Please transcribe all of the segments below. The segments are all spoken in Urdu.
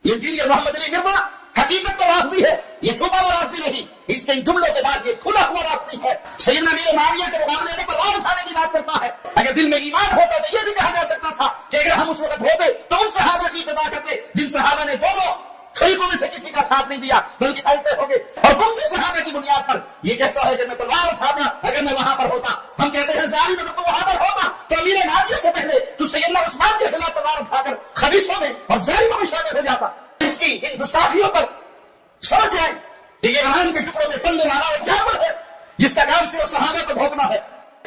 یہ انجیل محمد علی گرما حقیقت تو راستی ہے، یہ چھپا ہوا راستی نہیں، اس کے ان جملوں کے بعد یہ کھلا ہوا راستی ہے۔ سیدنا امیر معاویہ کے مقابلے میں تلوار اٹھانے کی بات کرتا ہے۔ اگر دل میں ایمان ہوتا تو یہ بھی کہا جا سکتا تھا کہ اگر ہم اس وقت ہوتے تو ان صحابہ کی اتباع کرتے جن صحابہ نے دونوں فریقوں میں سے کسی کا ساتھ نہیں دیا بلکہ سائڈ پہ ہو گئے، اور دوسرے صحابہ کی بنیاد پر یہ کہتا ہے کہ میں تلوار اٹھاتا اگر میں وہاں پر ہوتا۔ ہم کہتے ہیں ظالم اگر تو وہاں پر ہوتا تو امیر معاویہ سے پہلے تو سیدنا عثمان کے خلاف تلوار اٹھا کر خبیثوں میں اور ظالموں میں شامل ہو جاتا۔ اس کی ان گستاخیوں پر سمجھ جائیں کہ یہ ایمان کے ٹکڑوں میں پلنے والا ایک جانور ہے جس کا کام صرف صحابہ کو بھونکنا ہے۔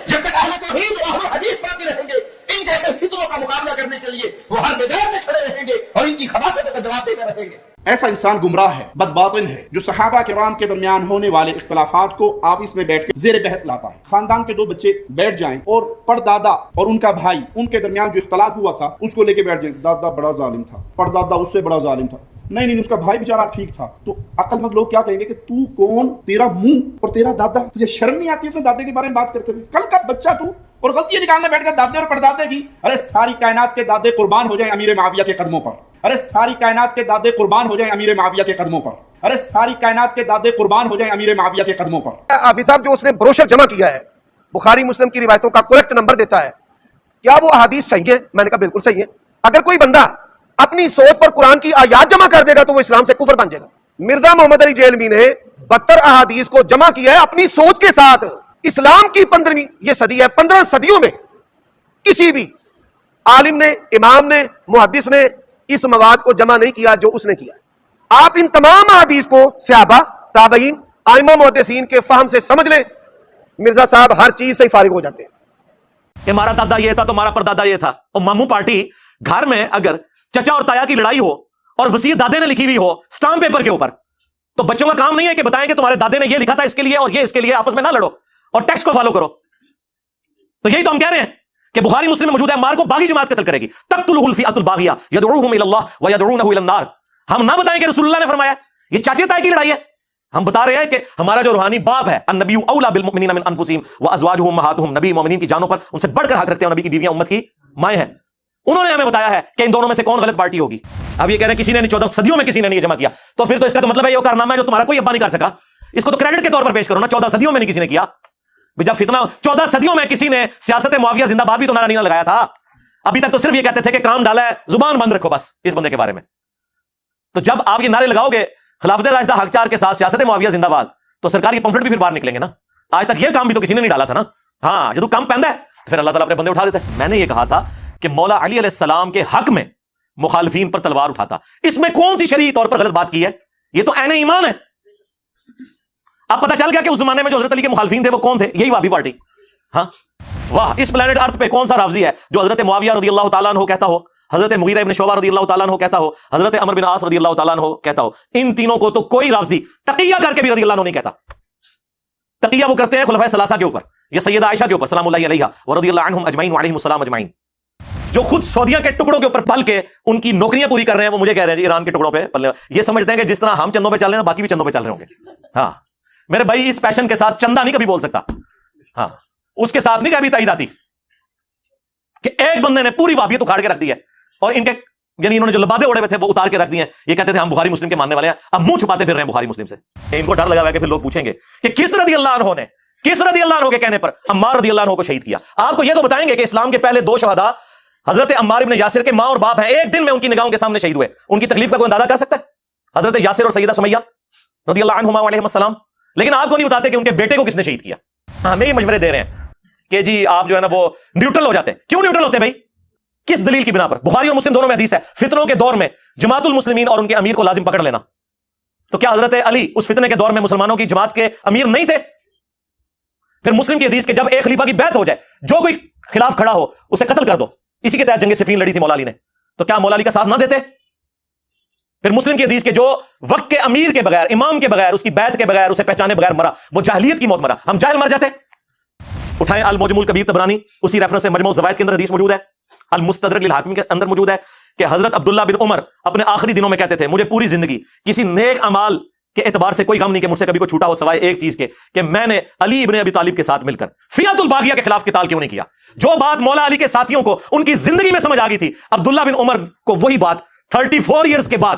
جب تک اہل توحید اور اہل حدیث باقی رہیں گے ان جیسے فتنوں کا مقابلہ کرنے کے لیے وہ ہر میدان میں کھڑے رہیں گے اور ان کی خباثتوں کا جواب دیتے رہیں گے۔ ایسا انسان گمراہ ہے، بدباطن ہے، جو صحابہ کرام کے درمیان ہونے والے اختلافات کو آپس میں بیٹھ کے زیر بحث لاتا ہے۔ خاندان کے دو بچے بیٹھ جائیں اور پردادا اور ان کا بھائی ان کے درمیان جو اختلاف ہوا تھا اس کو لے کے بیٹھ جائیں، دادا بڑا ظالم تھا، پردادا اس سے بڑا ظالم تھا، نہیں اس کا بھائی بیچارہ ٹھیک تھا، تو عقل مند لوگ کیا کہیں گے کہ تو کون، تیرا منہ اور تیرا دادا، تجھے شرم نہیں آتی اپنے دادے کے بارے میں بات کرتے ہوئے؟ کل کا بچہ تو اور غلطیاں نکالنے بیٹھ کر دادے اور پردادے کی۔ ارے ساری کائنات کے دادے قربان ہو جائیں امیر معاویہ کے قدموں پر، ارے ساری کائنات کے دادے قربان ہو جائیں امیر معاویہ کے قدموں پر، ارے ساری کائنات کے دادے قربان ہو جائیں امیر معاویہ کے قدموں پر۔ حافظ صاحب جو اس نے بروشر جمع کیا ہے بخاری مسلم کی روایتوں کا کریکٹ نمبر دیتا ہے، کیا وہ احادیث صحیح ہے؟ میں نے کہا بالکل صحیح ہے۔ اگر کوئی بندہ اپنی سوچ پر قرآن کی آیات جمع کر دے گا تو وہ اسلام سے کفر بن جائے گا۔ مرزا محمد علی جیلوی نے 72 احادیث کو جمع کیا ہے اپنی سوچ کے ساتھ۔ اسلام کی 15ویں یہ صدی ہے، 15 صدیوں میں کسی بھی عالم نے، امام نے، محدث نے اس مواد کو جمع نہیں کیا جو اس نے کیا۔ آپ ان تمام احادیث کو صحابہ، تابعین، ائمہ محدثین کے فہم سے سمجھ لیں، مرزا صاحب ہر چیز سے فارغ ہو جاتے ہیں کہ ہمارا دادا یہ تھا تو ہمارا پردادا یہ تھا۔ اور ماموں پارٹی گھر میں اگر چچا اور تایا کی لڑائی ہو اور وصیت دادے نے لکھی ہوئی ہو سٹامپ پیپر کے اوپر، تو بچوں کا کام نہیں ہے کہ بتائیں کہ تمہارے دادے نے یہ لکھا تھا اس کے لیے اور یہ اس کے لیے، آپس میں نہ لڑو اور ٹیکسٹ کو فالو کرو۔ تو یہی تو ہم کہہ رہے ہیں کہ بخاری مسلم میں موجود ہے مار کو باغی جماعت قتل کرے گی، تقتلہ الفئۃ الباغیہ یدعوہم الی اللہ ویدعونہ الی النار۔ ہم نہ بتائیں کہ رسول اللہ نے فرمایا، یہ چاچے تائے کی لڑائی ہے۔ ہم بتا رہے ہیں کہ ہمارا جو روحانی باپ ہے، النبی اولی بالمؤمنین من انفسہم وازواجہ امہاتہم، نبی مومنین کی جانوں پر ان سے بڑھ کر حق رکھتے ہیں، اور نبی کی بیویاں امت کی مائیں ہیں۔ انہوں نے ہمیں بتایا ہے کہ ان دونوں میں سے کون غلط پارٹی ہوگی۔ اب یہ کہہ رہے ہیں کسی نے نہیں، 14 صدیوں میں کسی نے نہیں جمع کیا، تو پھر تو اس کا تو مطلب ہے یہ کارنامہ ہے جو تمہارا کوئی ابا نہیں کر سکا، اس کو تو کریڈٹ کے طور پر پیش کرو نا، 14 صدیوں میں نہیں کسی نے کیا۔ جب فتنہ 14 صدیوں میں کسی نے سیاست معاویہ زندہ باد بھی تو نعرہ نہیں لگایا تھا، ابھی تک تو صرف یہ کہتے تھے کہ کام ڈالا ہے، زبان بند رکھو بس اس بندے کے بارے میں۔ تو جب آپ یہ نعرے لگاؤ گے خلافت راشدہ حق چار کے ساتھ سیاست معاویہ زندہ باد، تو سرکار کی پمفلٹ بھی پھر باہر نکلیں گے نا۔ آج تک یہ کام بھی تو کسی نے نہیں ڈالا تھا نا۔ ہاں جب کام پہنتا ہے تو پھر اللہ تعالیٰ اپنے بندے اٹھا دیتا ہے۔ میں نے یہ کہا تھا کہ مولا علی علیہ السلام کے حق میں مخالفین پر تلوار اٹھاتا، اس میں کون سی شرعی طور پر غلط بات کی ہے؟ یہ تو عین ایمان ہے۔ اب پتہ چل گیا کہ اس زمانے میں جو حضرت علی کے مخالفین تھے وہ کون تھے، یہی وہابی پارٹی۔ ہاں واہ، اس پلانٹ ارتھ پہ کون سا رافضی ہے جو حضرت معاویہ رضی اللہ تعالیٰ عنہ کہتا ہو، حضرت مغیرہ ابن شعبہ رضی اللہ تعالیٰ عنہ کہتا ہو، حضرت عمرو بن عاص رضی اللہ تعالیٰ عنہ کہتا ہو؟ ان تینوں کو تو کوئی رافضی تقیہ کر کے بھی رضی اللہ عنہ نہیں کہتا۔ تقیہ وہ کرتے ہیں خلفائے ثلاثہ کے اوپر یا سیدہ عائشہ کے اوپر سلام اللہ علیہا ورضی اللہ عنہم اجمعین وعلیہم السلام اجمعین۔ جو خود سعودیہ کے ٹکڑوں کے اوپر پل کے ان کی نوکریاں پوری کر رہے ہیں، وہ مجھے کہہ رہے ہیں جی ایران کے ٹکڑوں پہ پلنے، یہ سمجھتے ہیں کہ جس طرح ہم چندوں پہ چل رہے ہیں باقی بھی چندوں پہ چل رہے ہوں گے۔ ہاں میرے بھائی اس پیشن کے ساتھ چندہ نہیں کبھی بول سکتا، ہاں اس کے ساتھ نہیں کبھی تائید آتی کہ ایک بندے نے پوری وہابیت اکھاڑ کے رکھ دی ہے، اور ان کے یعنی انہوں نے جو لبادے اوڑے ہوئے تھے وہ اتار کے رکھ دیے ہیں۔ یہ کہتے تھے ہم بخاری مسلم کے ماننے والے ہیں، اب منہ چھپاتے پھر رہے ہیں بخاری مسلم سے۔ ان کو ڈر لگا ہوا ہے کہ پھر لوگ پوچھیں گے کہ کس رضی اللہ عنہ نے، کس رضی اللہ عنہ کے کہنے پر عمار رضی اللہ عنہ کو شہید کیا؟ آپ کو یہ تو بتائیں گے کہ اسلام کے پہلے 2 شہداء حضرت عمار ابن یاسر کے ماں اور باپ ہیں، ایک دن میں ان کی نگاہوں کے سامنے شہید ہوئے، ان کی تکلیف کا کوئی اندازہ کر سکتا ہے؟ حضرت یاسر اور سیدہ سمیہ رضی اللہ عنہما وعلیہم السلام۔ لیکن آپ کو نہیں بتاتے کہ ان کے بیٹے کو کس نے شہید کیا۔ ہمیں یہ مشورے دے رہے ہیں کہ جی آپ جو ہے نا وہ نیوٹرل ہو جاتے ہیں۔ کیوں نیوٹرل ہوتے ہیں بھائی؟ کس دلیل کی بنا پر؟ بخاری اور مسلم دونوں میں حدیث ہے، فتنوں کے دور میں جماعت المسلمین اور ان کے امیر کو لازم پکڑ لینا۔ تو کیا حضرت علی اس فتنے کے دور میں مسلمانوں کی جماعت کے امیر نہیں تھے؟ پھر مسلم کی حدیث کہ جب ایک خلیفہ کی بیعت ہو جائے جو کوئی خلاف کھڑا ہو اسے قتل کر دو، اسی کے تحت جنگ صفین لڑی تھی مولا علی نے، تو کیا مولا علی کا ساتھ نہ دیتے؟ پھر مسلم کی حدیث کہ جو وقت کے امیر کے بغیر، امام کے بغیر، اس کی بیعت کے بغیر، اسے پہچانے بغیر مرا وہ جاہلیت کی موت مرا۔ ہم جاہل مر جاتے؟ اٹھائیں المعجم الکبیر طبرانی، اسی ریفرنس سے مجموع الزوائد کے اندر حدیث موجود ہے، المستدرک للحاکم کے اندر موجود ہے کہ حضرت عبداللہ بن عمر اپنے آخری دنوں میں کہتے تھے مجھے پوری زندگی کسی نیک اعمال کے اعتبار سے کوئی غم نہیں کہ مجھ سے کبھی کوئی چھوٹا ہو سوائے ایک چیز کے کہ میں نے علی ابن ابی طالب کے ساتھ مل کر فیعۃ الباغیہ کے خلاف قتال کیوں نہیں کیا۔ جو بات مولا علی کے ساتھیوں کو ان کی زندگی میں سمجھ آ گئی تھی، عبداللہ بن عمر کو وہی بات 34 ایئرز کے بعد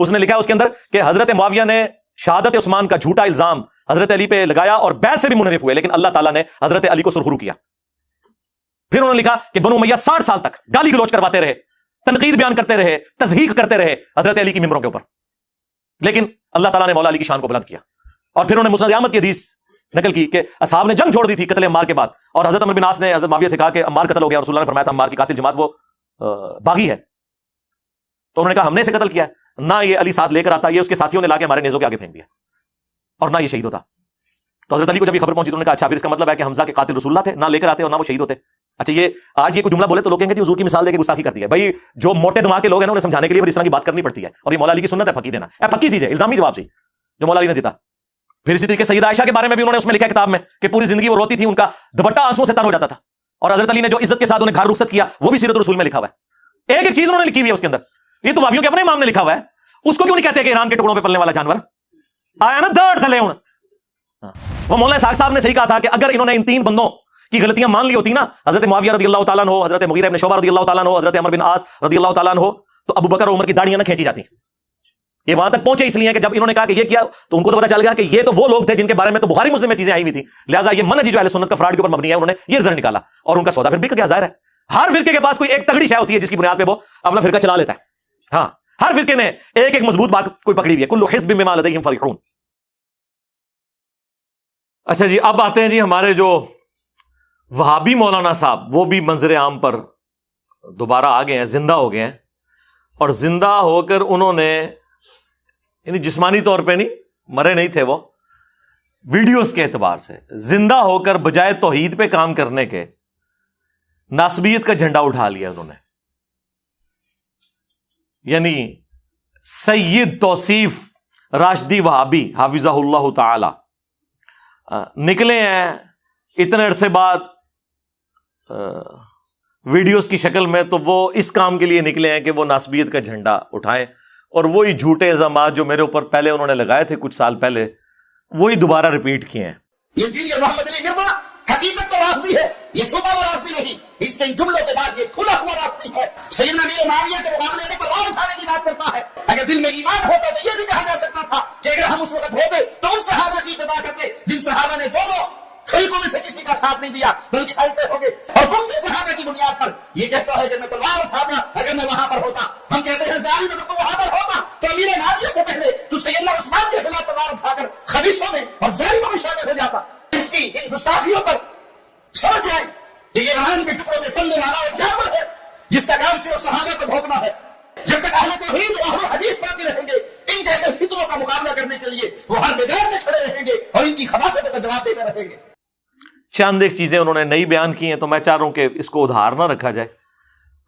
اس نے لکھا اس کے اندر کہ حضرت معاویہ نے شہادت عثمان کا جھوٹا الزام حضرت علی پہ لگایا اور بیعت سے بھی منحرف ہوئے، لیکن اللہ تعالیٰ نے حضرت علی کو سرخرو کیا۔ پھر انہوں نے لکھا کہ بنو امیہ 60 سال تک گالی گلوچ کرواتے رہے، تنقید بیان کرتے رہے، تضحیق کرتے رہے حضرت علی کی ممبروں کے اوپر، لیکن اللہ تعالیٰ نے مولا علی کی شان کو بلند کیا۔ اور پھر انہوں نے مسند احمد کی حدیث نقل کی کہ اصحاب نے جنگ چھوڑ دی تھی قتل عمار کے بعد، اور حضرت عمر بن عاص نے حضرت معاویہ سے کہا کہ عمار قتل ہو گیا، رسول اللہ نے فرمایا تھا عمار کی قاتل جماعت وہ باغی ہے، تو انہوں نے کہا ہم نے اسے قتل کیا ہے، نہ یہ علی ساتھ لے کر آتا، یہ اس کے ساتھیوں نے لا کے ہمارے نیزوں کے آگے پھینک دیا، اور نہ یہ شہید ہوتا۔ تو حضرت علی کو جب یہ خبر پہنچی تو انہوں نے کہا اچھا پھر اس کا مطلب ہے کہ حمزہ کے قاتل رسول اللہ تھے، نہ لے کر آتے اور نہ وہ شہید ہوتے۔ اچھا یہ آج یہ کوئی جملہ بولے تو لوگ کہیں گے کہ حضور کی مثال دے کے گستاخی کرتی ہے۔ بھائی جو موٹے دماغ کے لوگ ہیں نا انہیں سمجھانے کے لیے پھر اس طرح کی بات کرنی پڑتی ہے، اور یہ مولا علی کی سنت ہے پھکی دینا، پھکی چیز ہے، الزامی جواب سی جو مولا علی نے دیتا۔ پھر اسی طریقے سیدہ عائشہ کے بارے میں بھی انہوں نے اس میں لکھا کتاب میں کہ پوری زندگی وہ روتی تھی، ان کا دوپٹہ آنسوؤں سے تر ہو جاتا تھا، اور حضرت علی نے جو عزت کے ساتھ انہیں گھر رخصت کیا وہ بھی سیرت الرسول میں لکھا ہوا ہے۔ ایک ایک چیز انہوں نے لکھی ہوئی ہے اس کے اندر، یہ تو وابیوں کے اپنے امام نے لکھا ہوا ہے، اس کو کیوں نہیں کہتے کہ ایران کے ٹکڑوں پہ پلنے والا جانور آیا نا دڑ تھلے ہوں۔ وہ مولانا اسحاق صاحب نے صحیح کہا تھا کہ اگر انہوں نے ان 3 بندوں کی غلطیاں مان لی ہوتی نا، حضرت معاویہ رضی اللہ تعالیٰ عنہ، حضرت مغیرہ بن شعبہ رضی اللہ تعالیٰ عنہ، حضرت عمر بن عاص رضی اللہ تعالیٰ عنہ، تو ابو بکر اور عمر کی داڑیاں نہ کھینچی جاتی۔ یہ وہاں تک پہنچے اس لیے کہ جب انہوں نے کہا کہ یہ کیا تو ان کو تو پتا چل گیا کہ یہ تو وہ لوگ تھے جن کے بارے میں تو بخاری مسلم میں چیزیں آئی ہوئی تھی، لہٰذا یہ منہج جو اہل سنت کا فراڈ کے اوپر مبنی ہے، انہوں نے یہ رزلٹ نکالا اور ان کا سودا پھر بک گیا۔ ظاہر ہے ہر فرقے کے پاس کوئی ایک تگڑی شے ہوتی ہے جس کی بنیاد پہ وہ اپنا فرقہ چلا لیتا ہے۔ ہاں ہر فرقے نے ایک ایک مضبوط بات کوئی پکڑی ہوئی ہے، کل حزب بما لدیہم فرحون۔ اچھا جی اب آتے ہیں جی ہمارے جو وہابی مولانا صاحب، وہ بھی منظر عام پر دوبارہ آ گئے ہیں، زندہ ہو گئے ہیں، اور زندہ ہو کر انہوں نے یعنی جسمانی طور پہ نہیں مرے نہیں تھے، وہ ویڈیوز کے اعتبار سے زندہ ہو کر بجائے توحید پہ کام کرنے کے ناسبیت کا جھنڈا اٹھا لیا انہوں نے۔ یعنی سید توصیف راشدی وہابی حافظہ اللہ تعالی نکلے ہیں اتنے عرصے بعد ویڈیوز کی شکل میں، تو وہ اس کام کے لیے نکلے ہیں کہ وہ ناسبیت کا جھنڈا اٹھائیں، اور وہی جھوٹے الزامات جو میرے اوپر پہلے انہوں نے لگائے تھے کچھ سال پہلے وہی دوبارہ ریپیٹ کیے ہیں۔ یہ انجیل محمد علی مرزا حقیقت تو رافضی ہے، یہ چھپا ہوا رافضی نہیں، اس کے ان جملوں کے بعد یہ کھلا ہوا رافضی ہے۔ سیدنا امیر معاویہ کے مقابلے میں تلوار اٹھانے کی بات کرتا ہے۔ اگر دل میں ایمان ہوتا تو یہ بھی کہا جا سکتا تھا کہ اگر ہم اس وقت ہوتے تو ان صحابہ کی اتباع کرتے جن صحابہ نے دونوں فریقوں میں سے کسی کا ساتھ نہیں دیا بلکہ سائڈ پہ ہو گئے، اور دوسرے صحابہ کی بنیاد پر یہ کہتا ہے کہ میں تلوار اٹھاتا اگر میں وہاں پر ہوتا۔ ہم کہتے ہیں ظالم اگر تو وہاں پر ہوتا تو امیر معاویہ سے پہلے تو سیدنا عثمان کے خلاف تلوار اٹھا کر خبیثوں میں اور ظالموں میں شامل ہو جاتا۔ اس کی ان گستاخیوں پر سمجھ جائیں کہ یہ ایران کے ٹکڑوں میں پلنے والا ایک جانور ہے جس کا کام صرف صحابہ کو بھونکنا ہے۔ جب تک اہل توحید اور اہل حدیث باقی رہیں گے ان جیسے فتنوں کا مقابلہ کرنے کے لیے وہ ہر میدان میں کھڑے رہیں گے اور ان کی خباثتوں کا جواب دیتے رہیں گے۔ چند ایک چیزیں انہوں نے نئی بیان کی ہیں، تو میں چاہ رہا ہوں کہ اس کو ادھار نہ رکھا جائے،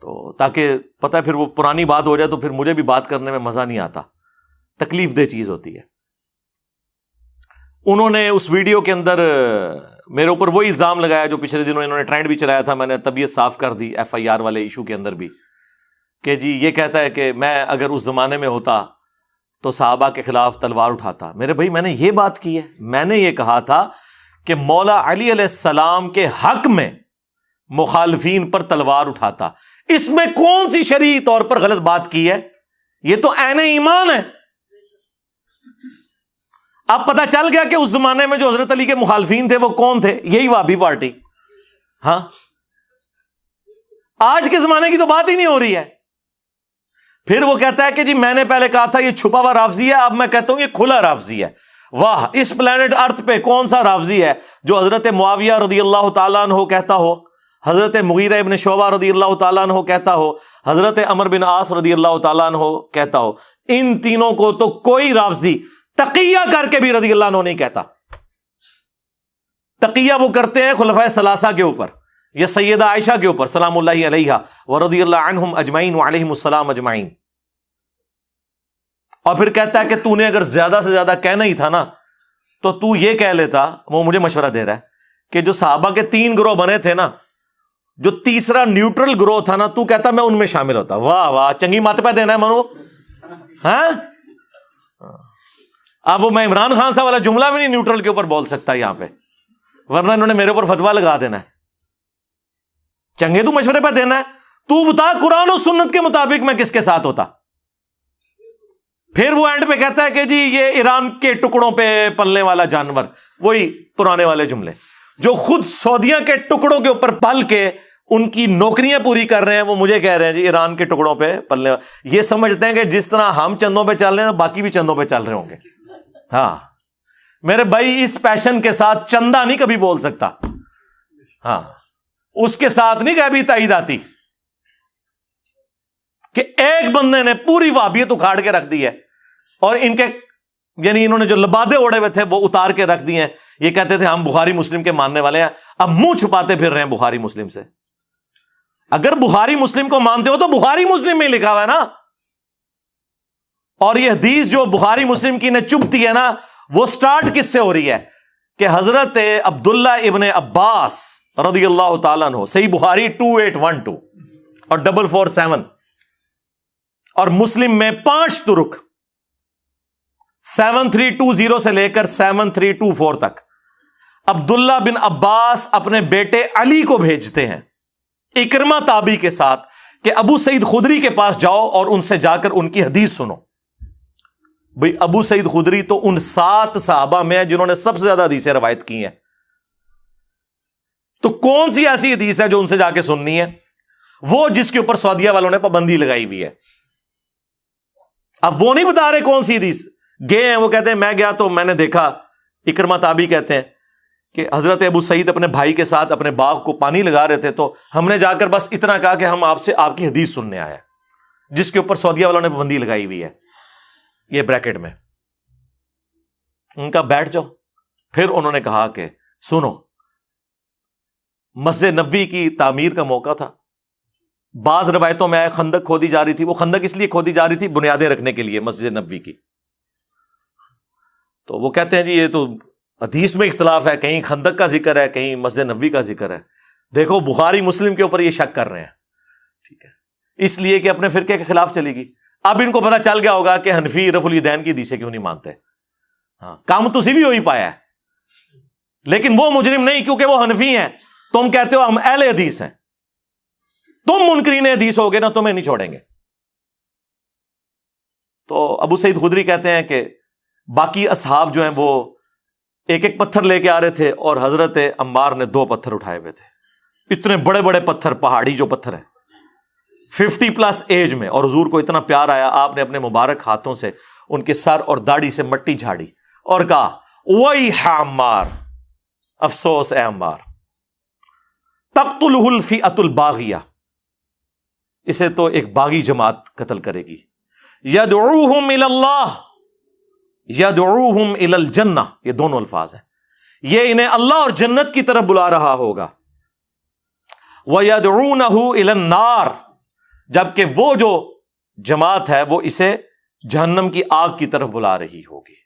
تو تاکہ پتہ ہے پھر وہ پرانی بات ہو جائے تو پھر مجھے بھی بات کرنے میں مزہ نہیں آتا، تکلیف دہ چیز ہوتی ہے۔ انہوں نے اس ویڈیو کے اندر میرے اوپر وہی الزام لگایا جو پچھلے دنوں انہوں نے ٹرینڈ بھی چلایا تھا، میں نے طبیعت صاف کر دی FIR والے ایشو کے اندر بھی، کہ جی یہ کہتا ہے کہ میں اگر اس زمانے میں ہوتا تو صحابہ کے خلاف تلوار اٹھاتا۔ میرے بھائی میں نے یہ بات کی ہے، میں نے یہ کہا تھا کہ مولا علی علیہ السلام کے حق میں مخالفین پر تلوار اٹھاتا، اس میں کون سی شرعی طور پر غلط بات کی ہے؟ یہ تو عین ایمان ہے۔ اب پتہ چل گیا کہ اس زمانے میں جو حضرت علی کے مخالفین تھے وہ کون تھے، یہی وہابی پارٹی۔ ہاں آج کے زمانے کی تو بات ہی نہیں ہو رہی ہے۔ پھر وہ کہتا ہے کہ جی میں نے پہلے کہا تھا یہ چھپا ہوا رافضی ہے، اب میں کہتا ہوں یہ کھلا رافضی ہے۔ واہ، اس پلانٹ ارتھ پہ کون سا رافضی ہے جو حضرت معاویہ رضی اللہ تعالیٰ عنہ کہتا ہو، حضرت مغیرہ ابن شعبہ رضی اللہ تعالیٰ عنہ کہتا ہو، حضرت عمر بن عاص رضی اللہ تعالیٰ عنہ کہتا ہو؟ ان تینوں کو تو کوئی رافضی تقیہ کر کے بھی رضی اللہ عنہ نہیں کہتا۔ تقیہ وہ کرتے ہیں خلفائے ثلاثہ کے اوپر یا سیدہ عائشہ کے اوپر سلام اللہ علیہا ورضی اللہ عنہم اجمعین وعلیہم السلام اجمعین، اور پھر کہتا ہے کہ تو نے اگر زیادہ سے زیادہ کہنا ہی تھا نا تو تو یہ کہہ لیتا، وہ مجھے مشورہ دے رہا ہے کہ جو صحابہ کے 3 گروہ بنے تھے نا، جو تیسرا نیوٹرل گروہ تھا نا، تو کہتا میں ان میں شامل ہوتا۔ واہ واہ، چنگی مات پہ دینا ہے منو۔ ہاں اب وہ میں عمران خان صاحب والا جملہ بھی نہیں نیوٹرل کے اوپر بول سکتا یہاں پہ، ورنہ انہوں نے میرے اوپر فتویٰ لگا دینا ہے۔ چنگے تو مشورے پہ دینا ہے، تو بتا قرآن و سنت کے مطابق میں کس کے ساتھ ہوتا؟ پھر وہ اینڈ پہ کہتا ہے کہ جی یہ ایران کے ٹکڑوں پہ پلنے والا جانور، وہی پرانے والے جملے، جو خود سعودیہ کے ٹکڑوں کے اوپر پل کے ان کی نوکریاں پوری کر رہے ہیں، وہ مجھے کہہ رہے ہیں جی ایران کے ٹکڑوں پہ پلنے والے. یہ سمجھتے ہیں کہ جس طرح ہم چندوں پہ چل رہے ہیں باقی بھی چندوں پہ چل رہے ہوں گے. ہاں میرے بھائی، اس پیشن کے ساتھ چندہ نہیں کبھی بول سکتا. ہاں اس کے ساتھ نہیں کبھی تائید آتی کہ ایک بندے نے پوری وہابیت اکھاڑ کے رکھ دی ہے، اور ان کے یعنی انہوں نے جو لبادے اوڑے ہوئے تھے وہ اتار کے رکھ دیے ہیں. یہ کہتے تھے ہم بخاری مسلم کے ماننے والے ہیں، اب منہ چھپاتے پھر رہے ہیں بخاری مسلم سے. اگر بخاری مسلم کو مانتے ہو تو بخاری مسلم میں لکھا ہوا ہے نا. اور یہ حدیث جو بخاری مسلم کی نے چبھتی ہے نا، وہ سٹارٹ کس سے ہو رہی ہے کہ حضرت عبداللہ ابن عباس رضی اللہ تعالیٰ عنہ، صحیح بخاری 2812 اور 447 اور مسلم میں 5 طرق 7320 سے لے کر 7324 تک عبداللہ بن عباس اپنے بیٹے علی کو بھیجتے ہیں اکرمہ تابعی کے ساتھ کہ ابو سعید خدری کے پاس جاؤ اور ان سے جا کر ان کی حدیث سنو. بھئی ابو سعید خدری تو ان 7 صحابہ میں ہیں جنہوں نے سب سے زیادہ حدیثیں روایت کی ہیں. تو کون سی ایسی حدیث ہے جو ان سے جا کے سننی ہے؟ وہ جس کے اوپر سعودیہ والوں نے پابندی لگائی ہوئی ہے. اب وہ نہیں بتا رہے کون سی حدیث. گئے ہیں، وہ کہتے ہیں میں گیا تو میں نے دیکھا، اکرمہ تابعی کہتے ہیں کہ حضرت ابو سعید اپنے بھائی کے ساتھ اپنے باغ کو پانی لگا رہے تھے، تو ہم نے جا کر بس اتنا کہا کہ ہم آپ سے آپ کی حدیث سننے آئے، جس کے اوپر سعودیہ والوں نے پابندی لگائی ہوئی ہے. یہ بریکٹ میں ان کا بیٹھ جاؤ. پھر انہوں نے کہا کہ سنو، مسجد نبوی کی تعمیر کا موقع تھا. بعض روایتوں میں خندق کھودی جا رہی تھی. وہ خندق اس لیے کھودی جا رہی تھی بنیادیں رکھنے کے لیے مسجد نبوی کی. تو وہ کہتے ہیں جی یہ تو حدیث میں اختلاف ہے، کہیں خندق کا ذکر ہے، کہیں مسجد نبوی کا ذکر ہے. دیکھو بخاری مسلم کے اوپر یہ شک کر رہے ہیں، ٹھیک ہے، اس لیے کہ اپنے فرقے کے خلاف چلے گی. اب ان کو پتا چل گیا ہوگا کہ حنفی رفع الیدین کی حدیثیں کیوں نہیں مانتے. ہاں کام تو اسی بھی ہو ہی پایا ہے، لیکن وہ مجرم نہیں، کیونکہ وہ حنفی ہیں. تم کہتے ہو ہم اہل حدیث ہیں، تم منکرین حدیث ہوگے نا، تمہیں نہیں چھوڑیں گے. تو ابو سعید خدری کہتے ہیں کہ باقی اصحاب جو ہیں وہ ایک ایک پتھر لے کے آ رہے تھے، اور حضرت عمار نے 2 پتھر اٹھائے ہوئے تھے. اتنے بڑے بڑے پتھر، پہاڑی جو پتھر ہیں 50+ ایج میں. اور حضور کو اتنا پیار آیا، آپ نے اپنے مبارک ہاتھوں سے ان کے سر اور داڑھی سے مٹی جھاڑی اور کہا وَيْحَ عمار، افسوس اے عمار، تقتلہ الفئۃ الباغیہ، اسے تو ایک باغی جماعت قتل کرے گی. یدعوہم الی اللہ یدعوہم الی الجنہ، یہ دونوں الفاظ ہیں، یہ انہیں اللہ اور جنت کی طرف بلا رہا ہوگا. وَيَدْعُونَهُ إِلَى النَّارِ، جبکہ وہ جو جماعت ہے وہ اسے جہنم کی آگ کی طرف بلا رہی ہوگی.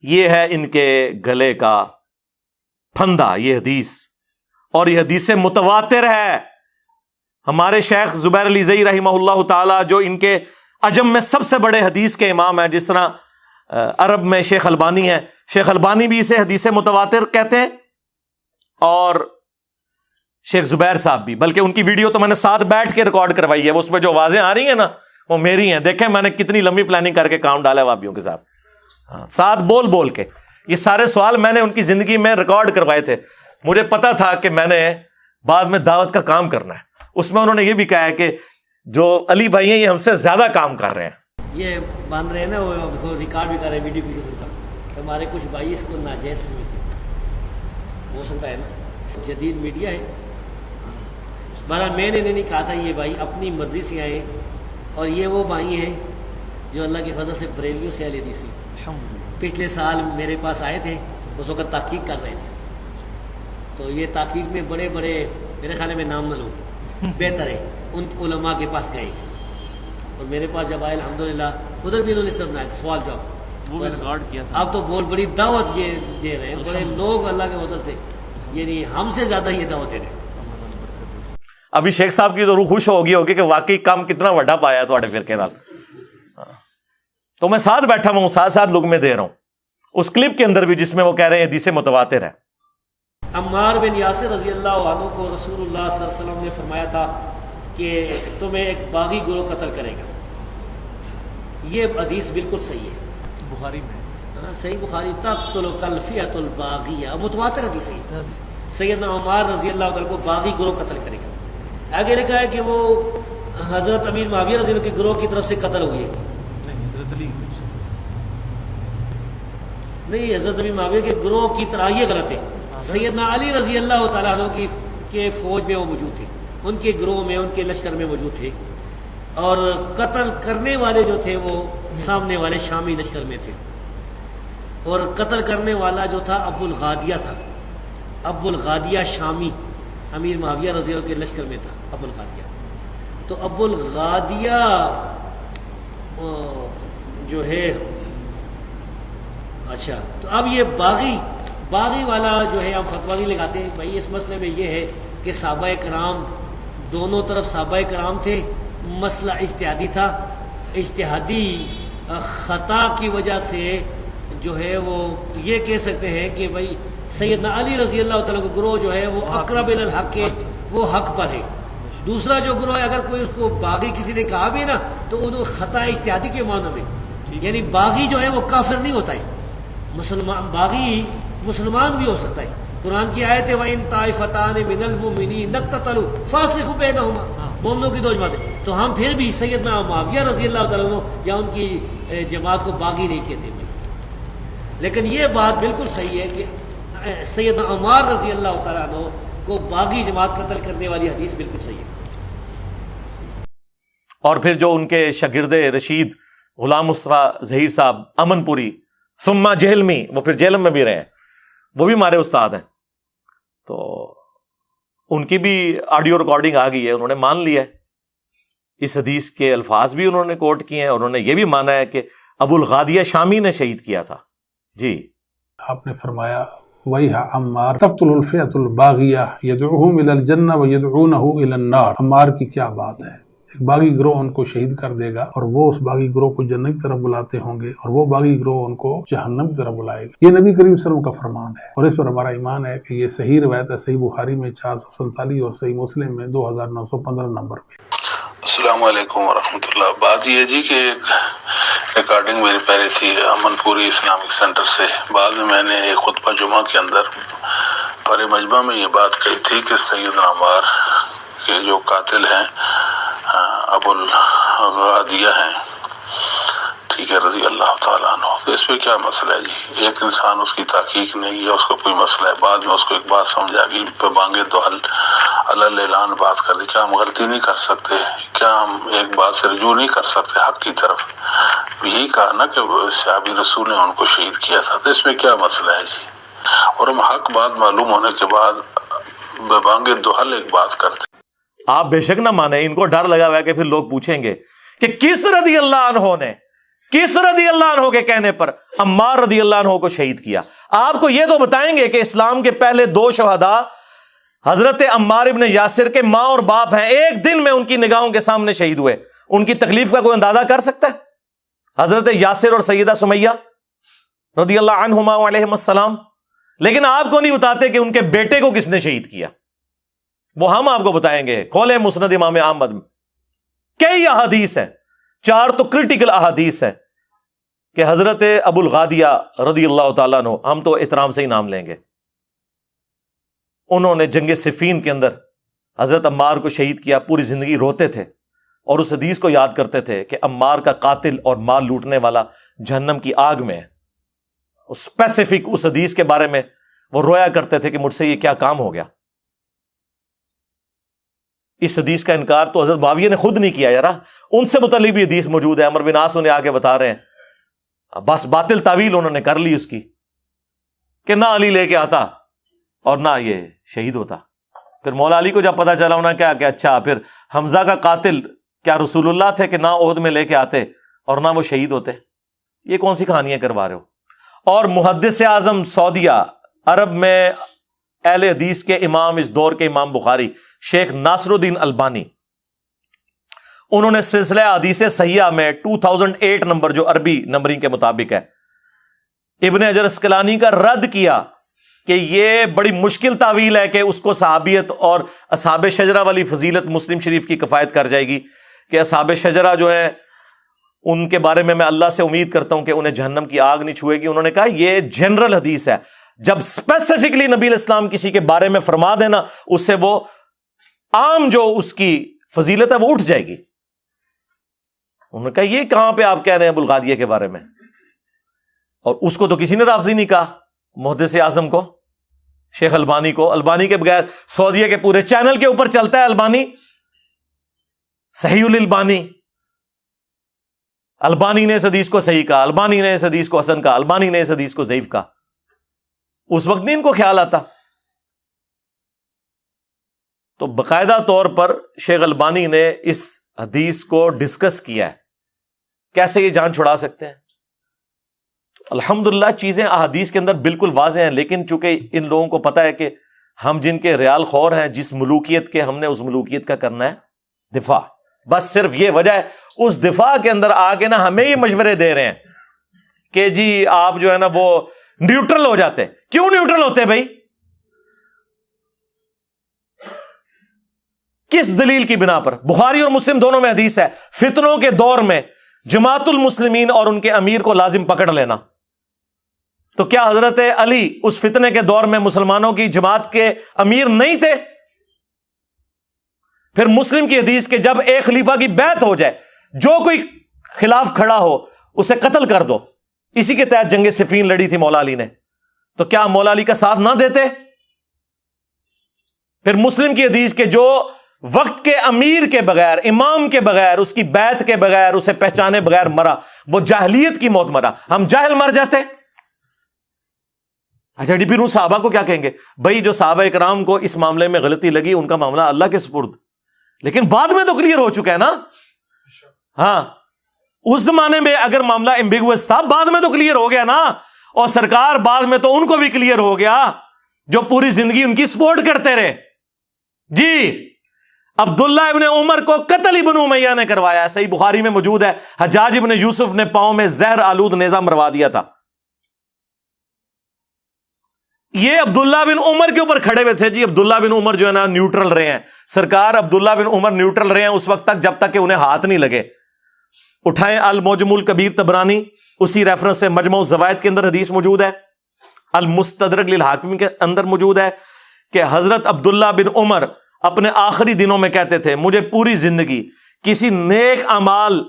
یہ ہے ان کے گلے کا پھندا، یہ حدیث. اور یہ حدیث متواتر ہے. ہمارے شیخ زبیر علی زئی رحمہ اللہ تعالی، جو ان کے عجم میں سب سے بڑے حدیث کے امام ہیں، جس طرح عرب میں شیخ البانی ہے، شیخ البانی بھی اسے حدیث متواتر کہتے ہیں، اور شیخ زبیر صاحب بھی. بلکہ ان کی ویڈیو تو میں نے ساتھ بیٹھ کے ریکارڈ کروائی ہے، وہ اس میں جو آوازیں آ رہی ہیں نا وہ میری ہیں. دیکھیں میں نے کتنی لمبی پلاننگ کر کے کام ڈالا ہے وابیوں کے ساتھ، ساتھ بول بول کے. یہ سارے سوال میں نے ان کی زندگی میں ریکارڈ کروائے تھے. مجھے پتا تھا کہ میں نے بعد میں دعوت کا کام کرنا ہے. اس میں انہوں نے یہ بھی کہا ہے کہ جو علی بھائی ہیں یہ ہم سے زیادہ کام کر رہے ہیں. یہ باندھ رہے ہیں نا، وہ ریکارڈ بھی کر رہے ہیں ویڈیو کی قسم کا. ہمارے کچھ بھائی اس کو ناجائز سمجھتے ہیں، ہو سکتا ہے نا، جدید میڈیا ہے. بہرحال میں نے نہیں کہا تھا، یہ بھائی اپنی مرضی سے آئے، اور یہ وہ بھائی ہیں جو اللہ کی فضل سے بریلیوں سے اہل حدیث ہیں. پچھلے سال میرے پاس آئے تھے، اس وقت تحقیق کر رہے تھے. تو یہ تحقیق میں بڑے بڑے، میرے خیال میں نام نہ لو، بہتر ہے ان علماء کے پاس گئے. اور میرے پاس جب آئے الحمدللہ، ادھر بھی انہوں نے سب بنایا تھا سوال جواب، وہ ریکارڈ کیا تھا. اب تو بہت بڑی دعوت یہ دے رہے ہیں، بڑے لوگ اللہ کے فضل سے، یعنی ہم سے زیادہ یہ دعوت دے رہے ہیں. ابھی شیخ صاحب کی تو روح خوش ہوگی کہ واقعی کام کتنا بڑا پایا ہے تھوڑے فرقے نال. تو میں ساتھ بیٹھا ہوں، ساتھ ساتھ لوگ میں دے رہا ہوں اس کلپ کے اندر بھی جس میں وہ کہہ رہے ہیں حدیث متواتر ہے. عمار بن یاسر رضی اللہ عنہ کو رسول اللہ صلی اللہ علیہ وسلم نے فرمایا تھا کہ تمہیں ایک باغی گروہ قتل کرے گا. یہ حدیث بالکل صحیح ہے بخاری میں صحیح بخاری تقتل الفئۃ الباغیہ متواتر حدیث ہے. سیدنا عمر رضی اللہ تعالیٰ کو باغی گروہ قتل کرے گا. آگے لکھا ہے کہ وہ حضرت امیر معاویہ رضی اللہ کے گروہ کی طرف سے قتل ہوئے. نہیں حضرت علی کی طرف سے نہیں، حضرت امیر معاویہ کے گروہ کی طرح، یہ غلط ہے. سیدنا علی رضی اللہ تعالیٰ عنہ کی کے فوج میں وہ موجود تھے، ان کے گروہ میں، ان کے لشکر میں موجود تھے، اور قتل کرنے والے جو تھے وہ سامنے والے شامی لشکر میں تھے. اور قتل کرنے والا جو تھا ابو الغادیہ تھا. ابو الغادیہ شامی امیر معاویہ رضی اللہ کے لشکر میں تھا ابو الغادیہ. تو ابو الغادیہ جو ہے، اچھا تو اب یہ باغی والا جو ہے ہم فتویٰ نہیں لگاتے بھائی. اس مسئلے میں یہ ہے کہ صحابہ کرام دونوں طرف صحابہ کرام تھے، مسئلہ اجتہادی تھا. اجتہادی خطا کی وجہ سے جو ہے وہ یہ کہہ سکتے ہیں کہ بھائی سیدنا علی رضی اللہ تعالیٰ کا گروہ جو ہے وہ اقرب الی الحق کے، وہ حق پر ہے. دوسرا جو گروہ ہے، اگر کوئی اس کو باغی کسی نے کہا بھی نا تو وہ خطا اجتہادی کے معنی میں، یعنی باغی جو ہے وہ کافر نہیں ہوتا ہے. باغی مسلمان بھی ہو سکتا ہے. قرآن کی آیت ہے وَإِن طَائِفَتَانِ مِنَ الْمُؤْمِنِينَ اقْتَتَلُوا فَأَصْلِحُوا بَيْنَهُمَا. مومنوں کی دو جماعتیں. تو ہم پھر بھی سیدنا معاویہ رضی اللہ تعالیٰ عنہ یا ان کی جماعت کو باغی نہیں کہتے بھائی. لیکن یہ بات بالکل صحیح ہے کہ سیدنا عمر رضی اللہ تعالیٰ عنہ کو باغی جماعت قتل کرنے والی حدیث بالکل صحیح ہے. اور پھر جو ان کے شاگرد رشید غلام مصطفیٰ ظہیر صاحب امن پوری ثم جہلمی، وہ پھر جہلم میں بھی رہے ہیں، وہ بھی ہمارے استاد ہیں. تو ان کی بھی آڈیو ریکارڈنگ آ گئی ہے، انہوں نے مان لیا ہے. اس حدیث کے الفاظ بھی انہوں نے کوٹ کیے ہیں، اور انہوں نے یہ بھی مانا ہے کہ ابو الغادیہ شامی نے شہید کیا تھا. جی آپ نے فرمایا وَيْحَ عَمَّارَ تَقْتُلُ الْفِئَةُ الْبَاغِيَةَ يَدْعُوهُمْ إِلَى الْجَنَّةِ وَيَدْعُونَهُ إِلَى النَّارِ. عمار کی کیا بات ہے، ایک باغی گروہ ان کو شہید کر دے گا اور وہ اس باغی گروہ کو جنت کی طرف بلاتے ہوں گے، اور وہ باغی گروہ ان کو جہنم کی طرف بلائے گا. یہ نبی کریم صلی اللہ علیہ وسلم کا فرمان ہے، اور اس پر ہمارا ایمان ہے کہ یہ صحیح روایت ہے. صحیح بخاری میں 447 اور صحیح مسلم میں 2915 نمبر پہ. السلام علیکم ورحمۃ اللہ. بات یہ جی کہ ایک ریکارڈنگ میری پہلے تھی امن پوری اسلامک سینٹر سے. بعد میں نے ایک خطبہ جمعہ کے اندر بڑے مجمع میں یہ بات کہی تھی کہ سیدنا عمار کے جو قاتل ہیں ابو الغادیہ ہیں، ٹھیک ہے، رضی اللہ تعالیٰ عنہ. تو اس پہ کیا مسئلہ ہے جی؟ ایک انسان اس کی تحقیق نہیں ہے، اس کو کوئی مسئلہ ہے، بعد میں اس کو ایک بات سمجھ آ گئی، پہ بانگے تو اللہ اعلان بات کر دی. کیا ہم غلطی نہیں کر سکتے؟ کیا ہم ایک بات سے رجوع نہیں کر سکتے حق کی طرف؟ یہی کہا نا کہ صحابی رسول نے ان کو شہید کیا تھا. تو اس میں کیا مسئلہ ہے جی؟ اور ہم حق بات معلوم ہونے کے بعد بے بانگے دوحل ایک بات کرتے. آپ بے شک نہ مانیں، ان کو ڈر لگا ہوا ہے کہ پھر لوگ پوچھیں گے کہ کس رضی اللہ عنہ نے، کس رضی اللہ عنہ کے کہنے پر عمار رضی اللہ عنہ کو شہید کیا. آپ کو یہ تو بتائیں گے کہ اسلام کے پہلے 2 شہداء حضرت عمار ابن یاسر کے ماں اور باپ ہیں، ایک دن میں ان کی نگاہوں کے سامنے شہید ہوئے. ان کی تکلیف کا کوئی اندازہ کر سکتا ہے؟ حضرت یاسر اور سیدہ سمیہ رضی اللہ عنہما علیہم السلام. لیکن آپ کو نہیں بتاتے کہ ان کے بیٹے کو کس نے شہید کیا. وہ ہم آپ کو بتائیں گے. کھولے مسند امام احمد میں کئی احادیث ہیں، 4 تو کرٹیکل احادیث ہیں کہ حضرت ابو الغادیہ رضی اللہ تعالیٰ عنہ، ہم تو احترام سے ہی نام لیں گے، انہوں نے جنگ صفین کے اندر حضرت عمار کو شہید کیا. پوری زندگی روتے تھے اور اس حدیث کو یاد کرتے تھے کہ عمار کا قاتل اور مال لوٹنے والا جہنم کی آگ میں ہے. اسپیسیفک اس حدیث کے بارے میں وہ رویا کرتے تھے کہ مجھ سے یہ کیا کام ہو گیا. اس حدیث کا انکار تو حضرت معاویہ نے خود نہیں کیا یار، ان سے متعلق بھی حدیث موجود ہے. عمر بن عاص انہیں آگے بتا رہے ہیں، بس باطل تعویل انہوں نے کر لی اس کی کہ نہ علی لے کے آتا اور نہ یہ شہید ہوتا. پھر مولا علی کو جب پتا چلا انہوں نے کیا کہ اچھا پھر حمزہ کا قاتل کیا رسول اللہ تھے کہ نہ عہد میں لے کے آتے اور نہ وہ شہید ہوتے. یہ کون سی کہانیاں کروا رہے ہو؟ اور محدث اعظم سعودیہ عرب میں اہل حدیث کے امام، اس دور کے امام بخاری شیخ ناصر الدین البانی، انہوں نے سلسلہ حدیث صحیحہ میں 2008 نمبر جو عربی نمبرنگ کے مطابق ہے، ابن حجر اسقلانی کا رد کیا کہ یہ بڑی مشکل تعویل ہے کہ اس کو صحابیت اور اصحاب شجرہ والی فضیلت مسلم شریف کی کفایت کر جائے گی کہ اصحاب شجرہ جو ہیں ان کے بارے میں اللہ سے امید کرتا ہوں کہ انہیں جہنم کی آگ نہیں چھوئے گی. انہوں نے کہا یہ جنرل حدیث ہے, جب اسپیسیفکلی نبی علیہ السلام کسی کے بارے میں فرما دینا, اس سے وہ عام جو اس کی فضیلت ہے وہ اٹھ جائے گی. انہوں نے کہا یہ کہاں پہ آپ کہہ رہے ہیں ابو الغادیہ کے بارے میں؟ اور اس کو تو کسی نے رافضی نہیں کہا, محدث اعظم کو, شیخ البانی کو. البانی کے بغیر سعودیہ کے پورے چینل کے اوپر چلتا ہے البانی, صحیح الالبانی. البانی نے اس حدیث کو صحیح کہا, البانی نے اس حدیث کو حسن کہا, البانی نے اس حدیث کو ضعیف کہا. اس وقت نہیں ان کو خیال آتا. تو باقاعدہ طور پر شیخ البانی نے اس حدیث کو ڈسکس کیا ہے, کیسے یہ جان چھڑا سکتے ہیں. الحمدللہ چیزیں احادیث کے اندر بالکل واضح ہیں, لیکن چونکہ ان لوگوں کو پتا ہے کہ ہم جن کے ریال خور ہیں, جس ملوکیت کے, ہم نے اس ملوکیت کا کرنا ہے دفاع. بس صرف یہ وجہ ہے. اس دفاع کے اندر آ کے نا ہمیں یہ مشورے دے رہے ہیں کہ جی آپ جو ہے نا وہ نیوٹرل ہو جاتے. کیوں نیوٹرل ہوتے بھائی؟ کس دلیل کی بنا پر؟ بخاری اور مسلم دونوں میں حدیث ہے, فتنوں کے دور میں جماعت المسلمین اور ان کے امیر کو لازم پکڑ لینا. تو کیا حضرت علی اس فتنے کے دور میں مسلمانوں کی جماعت کے امیر نہیں تھے؟ پھر مسلم کی حدیث کہ جب ایک خلیفہ کی بیعت ہو جائے, جو کوئی خلاف کھڑا ہو اسے قتل کر دو. اسی کے تحت جنگ صفین لڑی تھی مولا علی نے. تو کیا مولا علی کا ساتھ نہ دیتے؟ پھر مسلم کی حدیث کہ جو وقت کے امیر کے بغیر, امام کے بغیر, اس کی بیعت کے بغیر, اسے پہچانے بغیر مرا, وہ جاہلیت کی موت مرا. ہم جاہل مر جاتے. اچھا پھر ان صحابہ کو کیا کہیں گے؟ بھائی جو صحابہ کرام کو اس معاملے میں غلطی لگی ان کا معاملہ اللہ کے سپرد, لیکن بعد میں تو کلیئر ہو چکا ہے نا. ہاں اس زمانے میں اگر معاملہ ایمبیگوس تھا, بعد میں تو کلیئر ہو گیا نا. اور سرکار بعد میں تو ان کو بھی کلیئر ہو گیا جو پوری زندگی ان کی سپورٹ کرتے رہے. جی عبداللہ ابن عمر کو قتل ابن امیہ نے کروایا, صحیح بخاری میں موجود ہے. حجاج ابن یوسف نے پاؤں میں زہر آلود نیزہ مروا دیا تھا. یہ عبداللہ بن عمر کے اوپر کھڑے ہوئے تھے. جی عبداللہ بن عمر جو ہے نا نیوٹرل رہے ہیں. سرکار عبداللہ بن عمر نیوٹرل رہے ہیں اس وقت تک جب تک کہ انہیں ہاتھ نہیں لگے. اٹھائیں المعجم الکبیر طبرانی, اسی ریفرنس سے مجموع الزوائد کے اندر حدیث موجود ہے. المستدرک للحاکم کے اندر موجود ہے کہ حضرت عبداللہ بن عمر اپنے آخری دنوں میں کہتے تھے مجھے پوری زندگی کسی نیک اعمال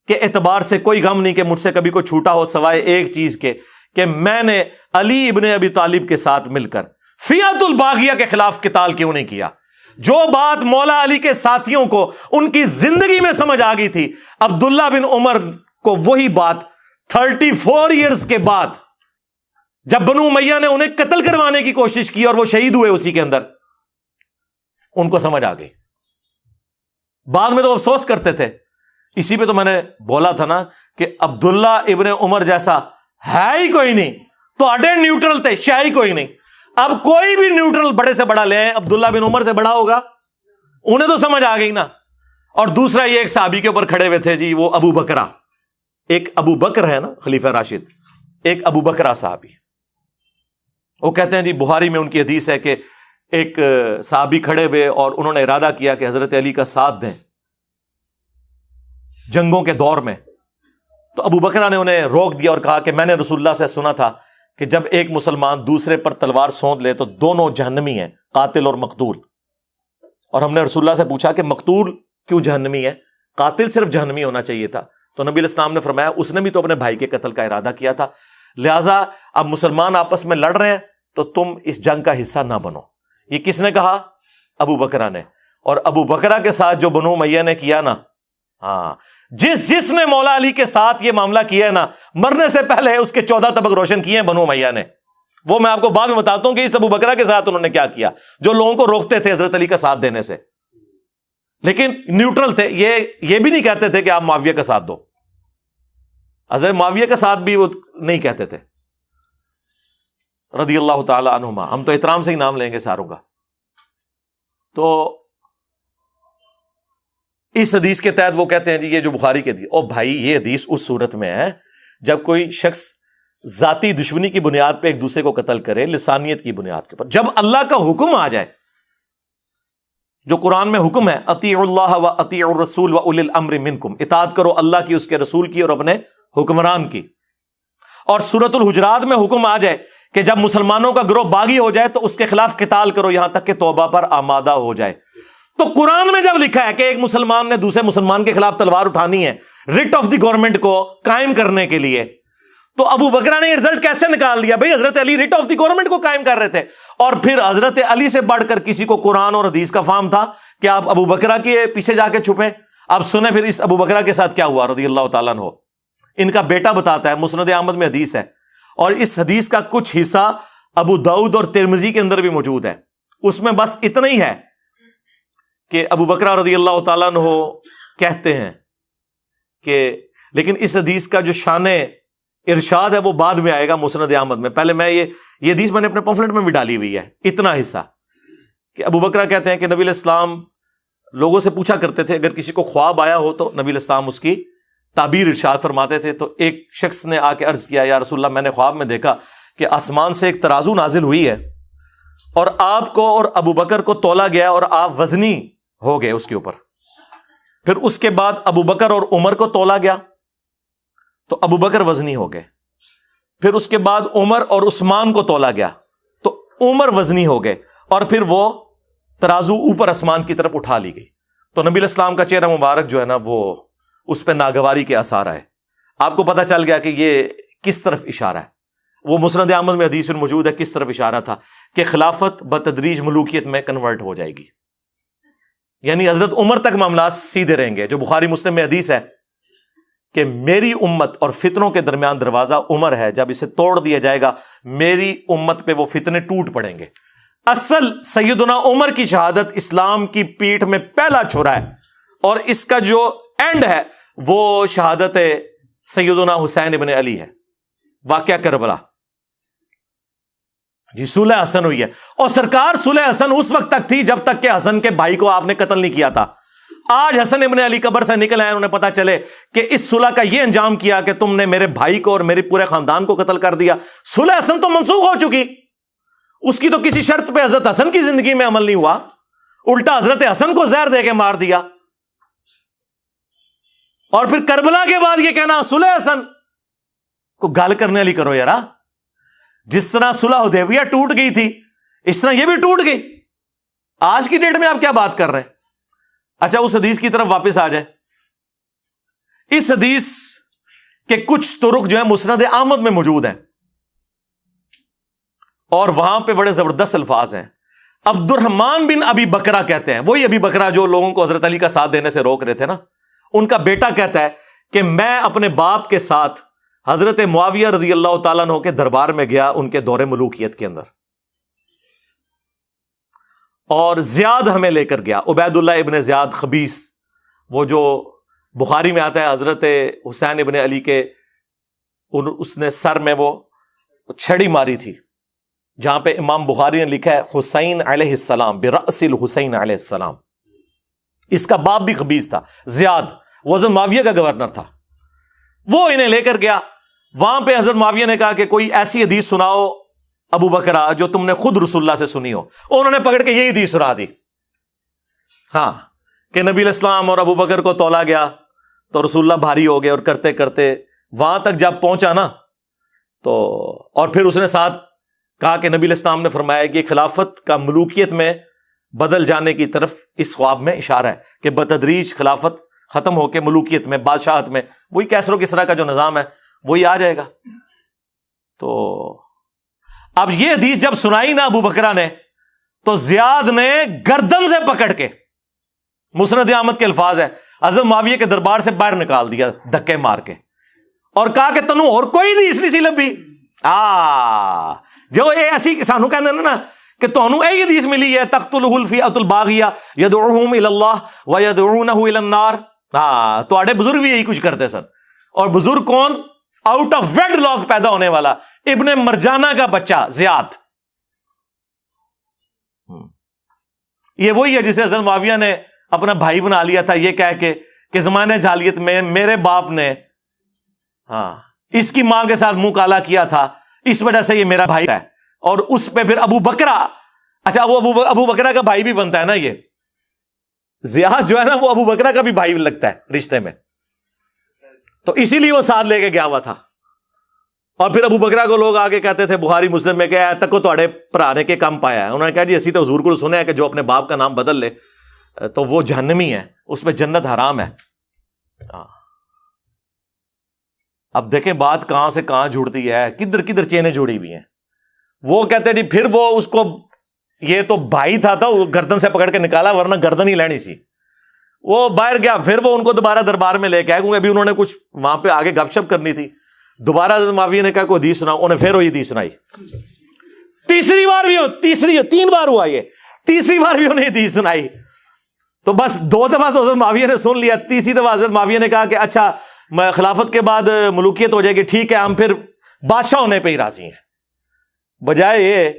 کے اعتبار سے کوئی غم نہیں کہ مجھ سے کبھی کوئی چھوٹا ہو, سوائے ایک چیز کے کہ میں نے علی ابن ابی طالب کے ساتھ مل کر فیعت الباغیہ کے خلاف قتال کیوں نہیں کیا. جو بات مولا علی کے ساتھیوں کو ان کی زندگی میں سمجھ آ گئی تھی, عبداللہ بن عمر کو وہی بات 34 ایئرز کے بعد جب بنو امیہ نے انہیں قتل کروانے کی کوشش کی اور وہ شہید ہوئے اسی کے اندر, ان کو سمجھ آ گئی. بعد میں تو افسوس کرتے تھے. اسی پہ تو میں نے بولا تھا نا کہ عبداللہ ابن عمر جیسا ہے ہی کوئی نہیں. تو اڈے نیوٹرل تھے, شاہی کوئی نہیں. اب کوئی بھی نیوٹرل بڑے سے بڑا لے, عبداللہ بن عمر سے بڑا ہوگا. انہیں تو سمجھ آ گئی نا. اور دوسرا یہ ایک صحابی کے اوپر کھڑے ہوئے تھے جی, وہ ابو بکرہ. ایک ابو بکر ہے نا خلیفہ راشد, ایک ابو بکرہ صحابی. وہ کہتے ہیں جی بخاری میں ان کی حدیث ہے کہ ایک صحابی کھڑے ہوئے اور انہوں نے ارادہ کیا کہ حضرت علی کا ساتھ دیں جنگوں کے دور میں. تو ابو بکرہ نے انہیں روک دیا اور کہا کہ میں نے رسول اللہ سے سنا تھا کہ جب ایک مسلمان دوسرے پر تلوار سونت لے تو دونوں جہنمی ہیں, قاتل اور مقتول. اور ہم نے رسول اللہ سے پوچھا کہ مقتول کیوں جہنمی ہے, قاتل صرف جہنمی ہونا چاہیے تھا. تو نبی علیہ السلام نے فرمایا اس نے بھی تو اپنے بھائی کے قتل کا ارادہ کیا تھا, لہٰذا اب مسلمان آپس میں لڑ رہے ہیں تو تم اس جنگ کا حصہ نہ بنو. یہ کس نے کہا؟ ابو بکرہ نے. اور ابو بکرہ کے ساتھ جو بنو امیہ نے کیا نا, ہاں جس نے مولا علی کے ساتھ یہ معاملہ کیا ہے نا, مرنے سے پہلے اس کے 14 طبق روشن کیے ہیں بنو امیہ نے. وہ میں آپ کو بعد میں بتاتا ہوں کہ اس ابو بکرہ کے ساتھ انہوں نے کیا کیا, جو لوگوں کو روکتے تھے حضرت علی کا ساتھ دینے سے, لیکن نیوٹرل تھے. یہ بھی نہیں کہتے تھے کہ آپ معاویہ کا ساتھ دو. حضرت معاویہ کا ساتھ بھی وہ نہیں کہتے تھے رضی اللہ تعالی عنہما. ہم تو احترام سے ہی نام لیں گے ساروں کا. تو اس حدیث کے تحت وہ کہتے ہیں جی یہ جو بخاری کے حدیث, او بھائی یہ حدیث اس صورت میں ہے جب کوئی شخص ذاتی دشمنی کی بنیاد پہ ایک دوسرے کو قتل کرے, لسانیت کی بنیاد کے اوپر. جب اللہ کا حکم آ جائے جو قرآن میں حکم ہے اطیعوا اللہ و اطیعوا الرسول و اولی الامر منکم، اطاعت کرو اللہ کی، اس کے رسول کی اور اپنے حکمران کی. اور سورۃ الحجرات میں حکم آ جائے کہ جب مسلمانوں کا گروہ باغی ہو جائے تو اس کے خلاف قتال کرو یہاں تک کہ توبہ پر آمادہ ہو جائے. تو قرآن میں جب لکھا ہے کہ ایک مسلمان نے دوسرے مسلمان کے خلاف تلوار اٹھانی ہے رٹ آف دی گورنمنٹ کو قائم کرنے کے لیے، تو ابو بکر نے یہ رزلٹ کیسے نکال لیا؟ بھئی حضرت علی رٹ آف دی گورنمنٹ کو قائم کر رہے تھے، اور پھر حضرت علی سے بڑھ کر کسی کو قرآن اور حدیث کا فہم تھا کہ آپ ابو بکر کے پیچھے جا کے چھپیں. اب سنیں پھر اس ابو بکر کے ساتھ کیا ہوا رضی اللہ تعالیٰ عنہ. ان کا بیٹا بتاتا ہے، مسند احمد میں حدیث ہے، اور اس حدیث کا کچھ حصہ ابو داؤد اور ترمذی کے اندر بھی موجود ہے. اس میں بس اتنا ہی ہے کہ ابو بکر رضی اللہ تعالیٰ عنہ کہتے ہیں کہ، لیکن اس حدیث کا جو شان ارشاد ہے وہ بعد میں آئے گا مسند احمد میں. پہلے میں یہ حدیث میں نے اپنے پمفلٹ میں بھی ڈالی ہوئی ہے، اتنا حصہ کہ ابو بکر کہتے ہیں کہ نبی علیہ السلام لوگوں سے پوچھا کرتے تھے، اگر کسی کو خواب آیا ہو تو نبی علیہ السلام اس کی تعبیر ارشاد فرماتے تھے. تو ایک شخص نے آ کے عرض کیا، یا رسول اللہ میں نے خواب میں دیکھا کہ آسمان سے ایک ترازو نازل ہوئی ہے اور آپ کو اور ابو بکر کو تولا گیا اور آپ وزنی ہو گئے اس کے اوپر. پھر اس کے بعد ابو بکر اور عمر کو تولا گیا تو ابو بکر وزنی ہو گئے. پھر اس کے بعد عمر اور عثمان کو تولا گیا تو عمر وزنی ہو گئے، اور پھر وہ ترازو اوپر آسمان کی طرف اٹھا لی گئی. تو نبی علیہ السلام کا چہرہ مبارک جو ہے نا وہ اس پہ ناگواری کے آثار آئے. آپ کو پتہ چل گیا کہ یہ کس طرف اشارہ ہے. وہ مسند احمد میں حدیث میں موجود ہے کس طرف اشارہ تھا کہ خلافت بتدریج ملوکیت میں کنورٹ ہو جائے گی، یعنی حضرت عمر تک معاملات سیدھے رہیں گے. جو بخاری مسلم میں حدیث ہے کہ میری امت اور فتنوں کے درمیان دروازہ عمر ہے، جب اسے توڑ دیا جائے گا میری امت پہ وہ فتنے ٹوٹ پڑیں گے. اصل سیدنا عمر کی شہادت اسلام کی پیٹھ میں پہلا چھرا ہے، اور اس کا جو اینڈ ہے وہ شہادت سیدنا حسین ابن علی ہے. واقعہ کربلا جی صلح حسن ہوئی ہے، اور سرکار صلح حسن اس وقت تک تھی جب تک کہ حسن کے بھائی کو آپ نے قتل نہیں کیا تھا. آج حسن ابن علی قبر سے نکل آئے، انہیں پتا چلے کہ اس صلح کا یہ انجام کیا کہ تم نے میرے بھائی کو اور میرے پورے خاندان کو قتل کر دیا. صلح حسن تو منسوخ ہو چکی، اس کی تو کسی شرط پہ حضرت حسن کی زندگی میں عمل نہیں ہوا، الٹا حضرت حسن کو زہر دے کے مار دیا. اور پھر کربلا کے بعد یہ کہنا صلح حسن کو گال کرنے والی کرو یارا. جس طرح صلح حدیبیہ ٹوٹ گئی تھی اس طرح یہ بھی ٹوٹ گئی. آج کی ڈیٹ میں آپ کیا بات کر رہے ہیں؟ اچھا اس حدیث کی طرف واپس آ جائے. اس حدیث کے کچھ طرق جو ہے مسند احمد میں موجود ہیں، اور وہاں پہ بڑے زبردست الفاظ ہیں. عبد الرحمن بن ابی بکرہ کہتے ہیں، وہی ابی بکرہ جو لوگوں کو حضرت علی کا ساتھ دینے سے روک رہے تھے نا، ان کا بیٹا کہتا ہے کہ میں اپنے باپ کے ساتھ حضرت معاویہ رضی اللہ تعالیٰ عنہ کے دربار میں گیا ان کے دور ملوکیت کے اندر، اور زیاد ہمیں لے کر گیا. عبید اللہ ابن زیاد خبیث، وہ جو بخاری میں آتا ہے حضرت حسین ابن علی کے اس نے سر میں وہ چھڑی ماری تھی، جہاں پہ امام بخاری نے لکھا ہے حسین علیہ السلام برأس الحسین علیہ السلام. اس کا باپ بھی خبیث تھا، زیاد، وہ حضرت معاویہ کا گورنر تھا. وہ انہیں لے کر گیا، وہاں پہ حضرت معاویہ نے کہا کہ کوئی ایسی حدیث سناؤ ابو بکرہ جو تم نے خود رسول اللہ سے سنی ہو. انہوں نے پکڑ کے یہی حدیث سنا دی، ہاں، کہ نبی علیہ السلام اور ابو بکر کو تولا گیا تو رسول اللہ بھاری ہو گئے، اور کرتے کرتے وہاں تک جب پہنچا نا تو، اور پھر اس نے ساتھ کہا کہ نبی علیہ السلام نے فرمایا کہ خلافت کا ملوکیت میں بدل جانے کی طرف اس خواب میں اشارہ ہے کہ بتدریج خلافت ختم ہو کے ملوکیت میں، بادشاہت میں، وہی کیسر و کسریٰ کا جو نظام ہے وہی آ جائے گا. تو اب یہ حدیث جب سنائی نا ابو بکرہ نے تو زیاد نے گردن سے پکڑ کے، مسند احمد کے الفاظ ہے، حضرت معاویہ کے دربار سے باہر نکال دیا دھکے مار کے، اور کہا کہ تنو اور کوئی حدیث نہیں سی لبھی. جو یہ ایسی سانو کہنے نا کہ تانوں یہ حدیث ملی ہے تقتلہ الفئۃ الباغیہ یدعوہم الی اللہ ویدعونہ الی النار. تواڈے بزرگ بھی یہی کچھ کرتے سن. اور بزرگ کون؟ آؤٹ آف ویڈ لاک پیدا ہونے والا ابن مرجانہ کا بچہ زیاد. یہ وہی ہے جسے حضرت معاویہ نے اپنا بھائی بنا لیا تھا یہ کہہ کے کہ زمانے جاہلیت میں میرے باپ نے اس کی ماں کے ساتھ منہ کالا کیا تھا، اس وجہ سے یہ میرا بھائی ہے. اور اس پہ پھر ابو بکرہ، اچھا وہ ابو بکرہ کا بھائی بھی بنتا ہے نا یہ، زیاد جو ہے نا وہ ابو بکرہ کا بھی بھائی لگتا ہے رشتے میں، تو اسی لیے وہ ساتھ لے کے گیا ہوا تھا. اور پھر ابو بکرہ کو لوگ آگے کہتے تھے بخاری مسلم میں کہ تک کو تھوڑے پرانے کے کم پایا ہے. انہوں نے کہا جی اسی تو حضور کو سنے ہے کہ جو اپنے باپ کا نام بدل لے تو وہ جہنمی ہے، اس میں جنت حرام ہے. اب دیکھیں بات کہاں سے کہاں جڑتی ہے، کدھر کدھر چینیں جوڑی ہوئی ہیں. وہ کہتے جی پھر وہ اس کو، یہ تو بھائی تھا تو وہ گردن سے پکڑ کے نکالا ورنہ گردن ہی لینی سی. وہ باہر گیا، پھر وہ ان کو دوبارہ دربار میں لے کے آئے کیونکہ ابھی انہوں نے کچھ وہاں پہ آگے گپ شپ کرنی تھی. دوبارہ معاویہ نے کہا کوئی حدیث سناؤ، انہیں پھر وہی حدیث سنائی. تیسری بار بھی 3 بار ہوا یہ، تیسری بار بھی انہیں حدیث سنائی. تو بس 2 دفعہ تو حضرت معاویہ نے سن لیا، تیسری دفعہ حضرت معاویہ نے کہا کہ اچھا خلافت کے بعد ملوکیت ہو جائے گی، ٹھیک ہے ہم پھر بادشاہ ہونے پہ ہی راضی ہیں. بجائے یہ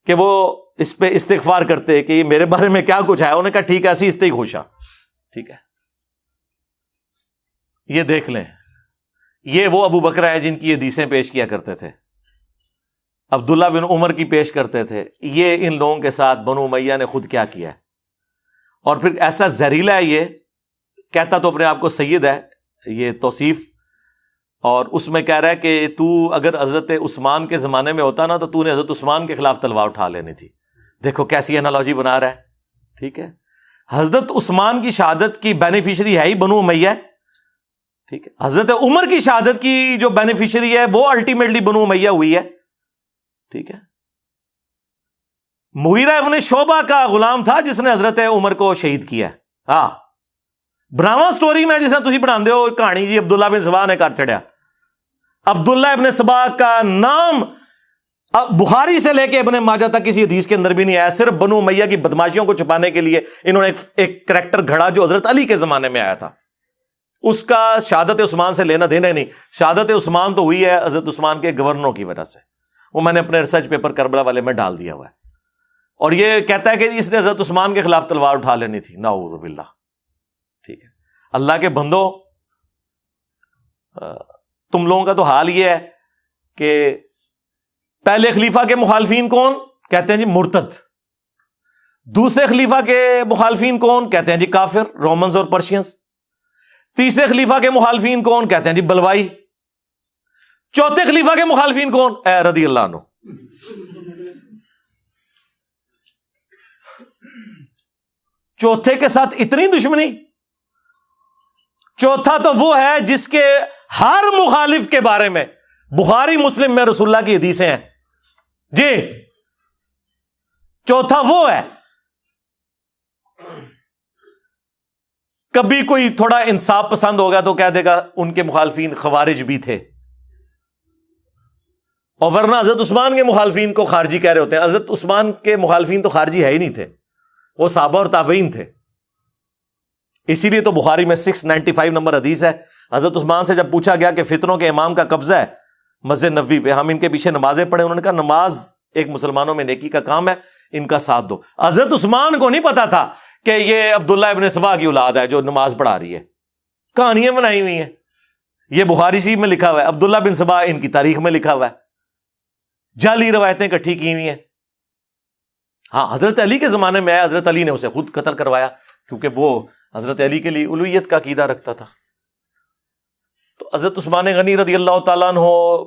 کہ وہ اس پہ استغفار کرتے کہ یہ میرے بارے میں کیا کچھ ہے، انہوں نے کہا ٹھیک ہے اسی اس سے ہی خوش ہاں. ٹھیک ہے، یہ دیکھ لیں، یہ وہ ابو بکرہ ہے جن کی حدیثیں پیش کیا کرتے تھے، عبداللہ بن عمر کی پیش کرتے تھے. یہ ان لوگوں کے ساتھ بنو امیہ نے خود کیا کیا ہے. اور پھر ایسا زہریلا ہے، یہ کہتا تو اپنے آپ کو سید ہے، یہ توصیف، اور اس میں کہہ رہا ہے کہ تو اگر حضرت عثمان کے زمانے میں ہوتا نا تو تو نے حضرت عثمان کے خلاف تلوار اٹھا لینی تھی. دیکھو کیسی انالوجی بنا رہا ہے. ٹھیک ہے، حضرت عثمان کی شہادت کی بینیفیشری ہے ہی بنو امیہ. ٹھیک ہے، حضرت عمر کی شہادت کی جو بینیفیشری ہے وہ الٹیمیٹلی بنو امیہ ہوئی ہے. ٹھیک ہے، مغیرہ ابن شعبہ کا غلام تھا جس نے حضرت عمر کو شہید کیا. ہاں، براواں سٹوری میں جسے تسی پڑھاندے ہو کہانی جی عبداللہ بن سبا نے کر چڑیا. عبداللہ ابن سبا کا نام بخاری سے لے کے ابن ماجہ تک کسی حدیث کے اندر بھی نہیں آیا. صرف بنو امیہ کی بدماشیوں کو چھپانے کے لیے انہوں نے ایک کریکٹر گھڑا جو حضرت علی کے زمانے میں آیا تھا. اس کا شہادت عثمان سے لینا دینا نہیں. شہادت عثمان تو ہوئی ہے حضرت عثمان کے گورنروں کی وجہ سے. وہ میں نے اپنے ریسرچ پیپر کربلا والے میں ڈال دیا ہوا ہے. اور یہ کہتا ہے کہ اس نے حضرت عثمان کے خلاف تلوار اٹھا لینی تھی. نعوذ باللہ. ٹھیک ہے، اللہ کے بندو، تم لوگوں کا تو حال یہ ہے کہ پہلے خلیفہ کے مخالفین کون؟ کہتے ہیں جی مرتد. دوسرے خلیفہ کے مخالفین کون؟ کہتے ہیں جی کافر، رومنز اور پرشینز. تیسرے خلیفہ کے مخالفین کون؟ کہتے ہیں جی بلوائی. چوتھے خلیفہ کے مخالفین کون؟ اے رضی اللہ عنہ. چوتھے کے ساتھ اتنی دشمنی. چوتھا تو وہ ہے جس کے ہر مخالف کے بارے میں بخاری مسلم میں رسول اللہ کی حدیثیں ہیں. جی چوتھا وہ ہے. کبھی کوئی تھوڑا انصاف پسند ہوگا تو کہہ دے گا ان کے مخالفین خوارج بھی تھے، اور ورنہ حضرت عثمان کے مخالفین کو خارجی کہہ رہے ہوتے ہیں. حضرت عثمان کے مخالفین تو خارجی ہے ہی نہیں تھے، وہ صحابہ اور تابعین تھے. اسی لیے تو بخاری میں 695 نمبر حدیث ہے. حضرت عثمان سے جب پوچھا گیا کہ فتنوں کے امام کا قبضہ ہے مسجد نبوی پہ، ہم ان کے پیچھے نمازیں پڑھیں، انہوں نے کہا نماز ایک مسلمانوں میں نیکی کا کام ہے، ان کا ساتھ دو. حضرت عثمان کو نہیں پتا تھا کہ یہ عبداللہ ابن سبا کی اولاد ہے جو نماز پڑھا رہی ہے. کہانیاں بنائی ہوئی ہیں، یہ بخاری شریف میں لکھا ہوا ہے. عبداللہ بن سبا ان کی تاریخ میں لکھا ہوا ہے. جعلی روایتیں اکٹھی کی ہوئی ہیں. ہاں، حضرت علی کے زمانے میں آیا، حضرت علی نے اسے خود قتل کروایا کیونکہ وہ حضرت علی کے لیے الوہیت کا عقیدہ رکھتا تھا. تو حضرت عثمان غنی رضی اللہ تعالیٰ عنہ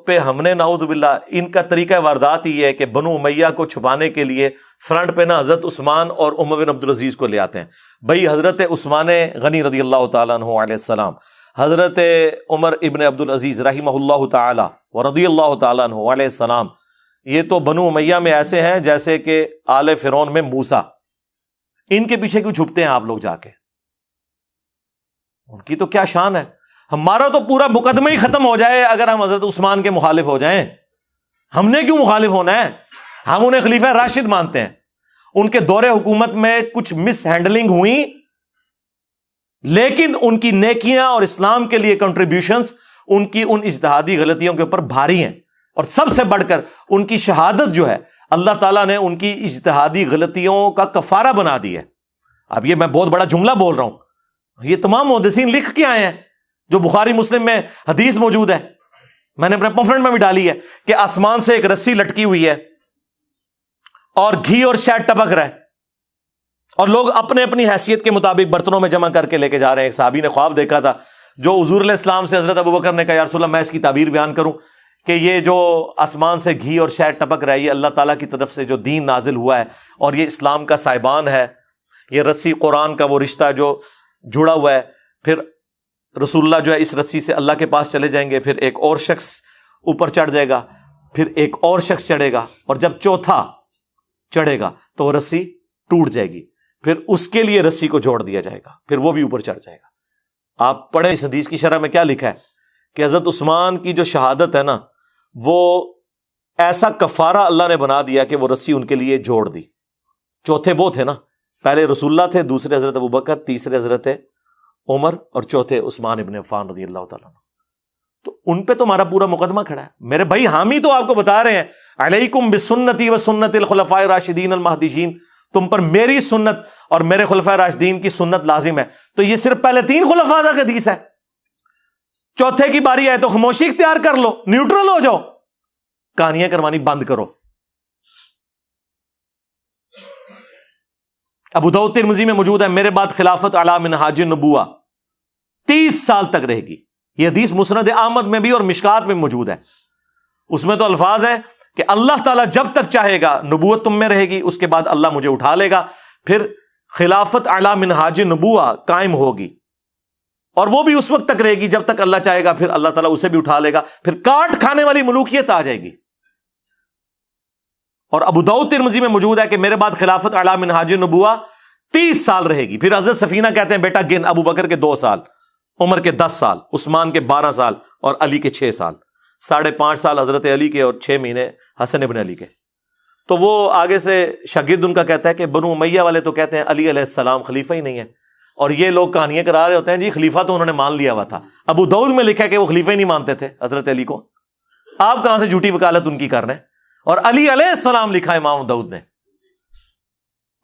پہ ہم نے نعوذ باللہ ان کا طریقہ واردات یہ ہے کہ بنو امیہ کو چھپانے کے لیے فرنٹ پہ نا حضرت عثمان اور عمر بن عبدالعزیز کو لے آتے ہیں. بھائی حضرت عثمان غنی رضی اللہ تعالیٰ عنہ علیہ السلام، حضرت عمر ابن عبدالعزیز رحمہ اللہ تعالیٰ ورضی اللہ تعالیٰ عنہ علیہ السلام، یہ تو بنو امیہ میں ایسے ہیں جیسے کہ آل فرعون میں موسیٰ. ان کے پیچھے کیوں چھپتے ہیں آپ لوگ جا کے؟ ان کی تو کیا شان ہے. ہمارا تو پورا مقدمہ ہی ختم ہو جائے اگر ہم حضرت عثمان کے مخالف ہو جائیں. ہم نے کیوں مخالف ہونا ہے؟ ہم انہیں خلیفہ راشد مانتے ہیں. ان کے دور حکومت میں کچھ مس ہینڈلنگ ہوئی، لیکن ان کی نیکیاں اور اسلام کے لیے کنٹریبیوشنز ان کی ان اجتہادی غلطیوں کے اوپر بھاری ہیں. اور سب سے بڑھ کر ان کی شہادت جو ہے اللہ تعالیٰ نے ان کی اجتہادی غلطیوں کا کفارہ بنا دی ہے. اب یہ میں بہت بڑا جملہ بول رہا ہوں، یہ تمام محدثین لکھ کے آئے ہیں جو بخاری مسلم میں حدیث موجود ہے. میں نے اپنے پمفلٹ میں بھی ڈالی ہے کہ آسمان سے ایک رسی لٹکی ہوئی ہے اور گھی اور شہد ٹپک رہا ہے. اور لوگ اپنے اپنی حیثیت کے مطابق برتنوں میں جمع کر کے لے کے جا رہے ہیں. ایک صحابی نے خواب دیکھا تھا جو حضور علیہ السلام سے حضرت ابوبکر نے کہا یا رسول اللہ میں اس کی تعبیر بیان کروں کہ یہ جو آسمان سے گھی اور شہد ٹپک رہا ہے یہ اللہ تعالیٰ کی طرف سے جو دین نازل ہوا ہے اور یہ اسلام کا سائبان ہے, یہ رسی قرآن کا وہ رشتہ جو جڑا ہوا ہے. پھر رسول اللہ جو ہے اس رسی سے اللہ کے پاس چلے جائیں گے, پھر ایک اور شخص اوپر چڑھ جائے گا, پھر ایک اور شخص چڑھے گا, اور جب چوتھا چڑھے گا تو وہ رسی ٹوٹ جائے گی, پھر اس کے لیے رسی کو جوڑ دیا جائے گا, پھر وہ بھی اوپر چڑھ جائے گا. آپ پڑھیں اس حدیث کی شرح میں کیا لکھا ہے کہ حضرت عثمان کی جو شہادت ہے نا وہ ایسا کفارہ اللہ نے بنا دیا کہ وہ رسی ان کے لیے جوڑ دی. چوتھے وہ تھے نا, پہلے رسول اللہ تھے, دوسرے حضرت ابوبکر, تیسرے حضرت عمر اور چوتھے عثمان ابن عفان رضی اللہ تعالیٰ عنہ. تو ان پہ تو ہمارا پورا مقدمہ کھڑا ہے. میرے بھائی حامی تو آپ کو بتا رہے ہیں علیکم بسنتی و سنت الخلفاء الراشدین المہدیین, تم پر میری سنت اور میرے خلفاء راشدین کی سنت لازم ہے. تو یہ صرف پہلے 3 خلفاء کا حدیث ہے, چوتھے کی باری آئے تو خاموشی اختیار کر لو, نیوٹرل ہو جاؤ, کہانیاں کروانی بند کرو. ابو داؤد ترمذی میں موجود ہے میرے بعد خلافت علی منہاج النبوہ 30 سال تک رہے گی. یہ حدیث مسند احمد میں بھی اور مشکات میں موجود ہے. اس میں تو الفاظ ہیں کہ اللہ تعالیٰ جب تک چاہے گا نبوت تم میں رہے گی, اس کے بعد اللہ مجھے اٹھا لے گا, پھر خلافت علی منہاج النبوہ قائم ہوگی, اور وہ بھی اس وقت تک رہے گی جب تک اللہ چاہے گا, پھر اللہ تعالیٰ اسے بھی اٹھا لے گا, پھر کاٹ کھانے والی ملوکیت آ جائے گی. اور ابو داؤد ترمذی میں موجود ہے کہ میرے بعد خلافت علی منہاج النبوہ 30 سال رہے گی. پھر حضرت سفینہ کہتے ہیں بیٹا گن, ابو بکر کے 2 سال, عمر کے 10 سال, عثمان کے 12 سال اور علی کے 6 سال, 5.5 سال حضرت علی کے اور 6 مہینے حسن ابن علی کے. تو وہ آگے سے شاگرد ان کا کہتا ہے کہ بنو امیہ والے تو کہتے ہیں علی علیہ السلام خلیفہ ہی نہیں ہے, اور یہ لوگ کہانیاں کرا رہے ہوتے ہیں جی خلیفہ تو انہوں نے مان لیا ہوا تھا. ابو داؤد میں لکھا ہے کہ وہ خلیفہ ہی نہیں مانتے تھے حضرت علی کو. آپ کہاں سے جھوٹی وکالت ان کی کر رہے ہیں؟ اور علی علیہ السلام لکھا ہے امام داؤد نے.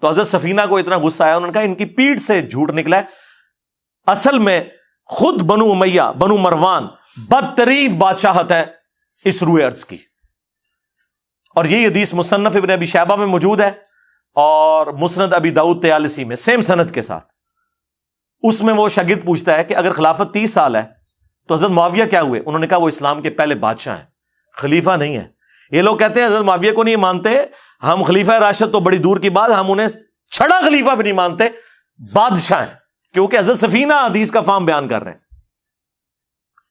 تو حضرت سفینہ کو اتنا غصہ آیا, انہوں نے کہا ان کی پیٹھ سے جھوٹ نکلا ہے. اصل میں خود بنو امیہ, بنو مروان بدترین بادشاہت ہے اس روئے ارض کی. اور یہ حدیث مصنف ابن ابی شیبہ میں موجود ہے اور مسند ابی داؤد طیالسی میں سیم سند کے ساتھ. اس میں وہ شاگرد پوچھتا ہے کہ اگر خلافت 30 سال ہے تو حضرت معاویہ کیا ہوئے؟ انہوں نے کہا وہ اسلام کے پہلے بادشاہ ہیں, خلیفہ نہیں ہے. یہ لوگ کہتے ہیں حضرت معاویہ کو نہیں مانتے ہم, خلیفہ راشد تو بڑی دور کی بات, ہم انہیں چھڑا خلیفہ بھی نہیں مانتے, بادشاہ ہیں, کیونکہ حضرت سفینہ حدیث کا فہم بیان کر رہے ہیں.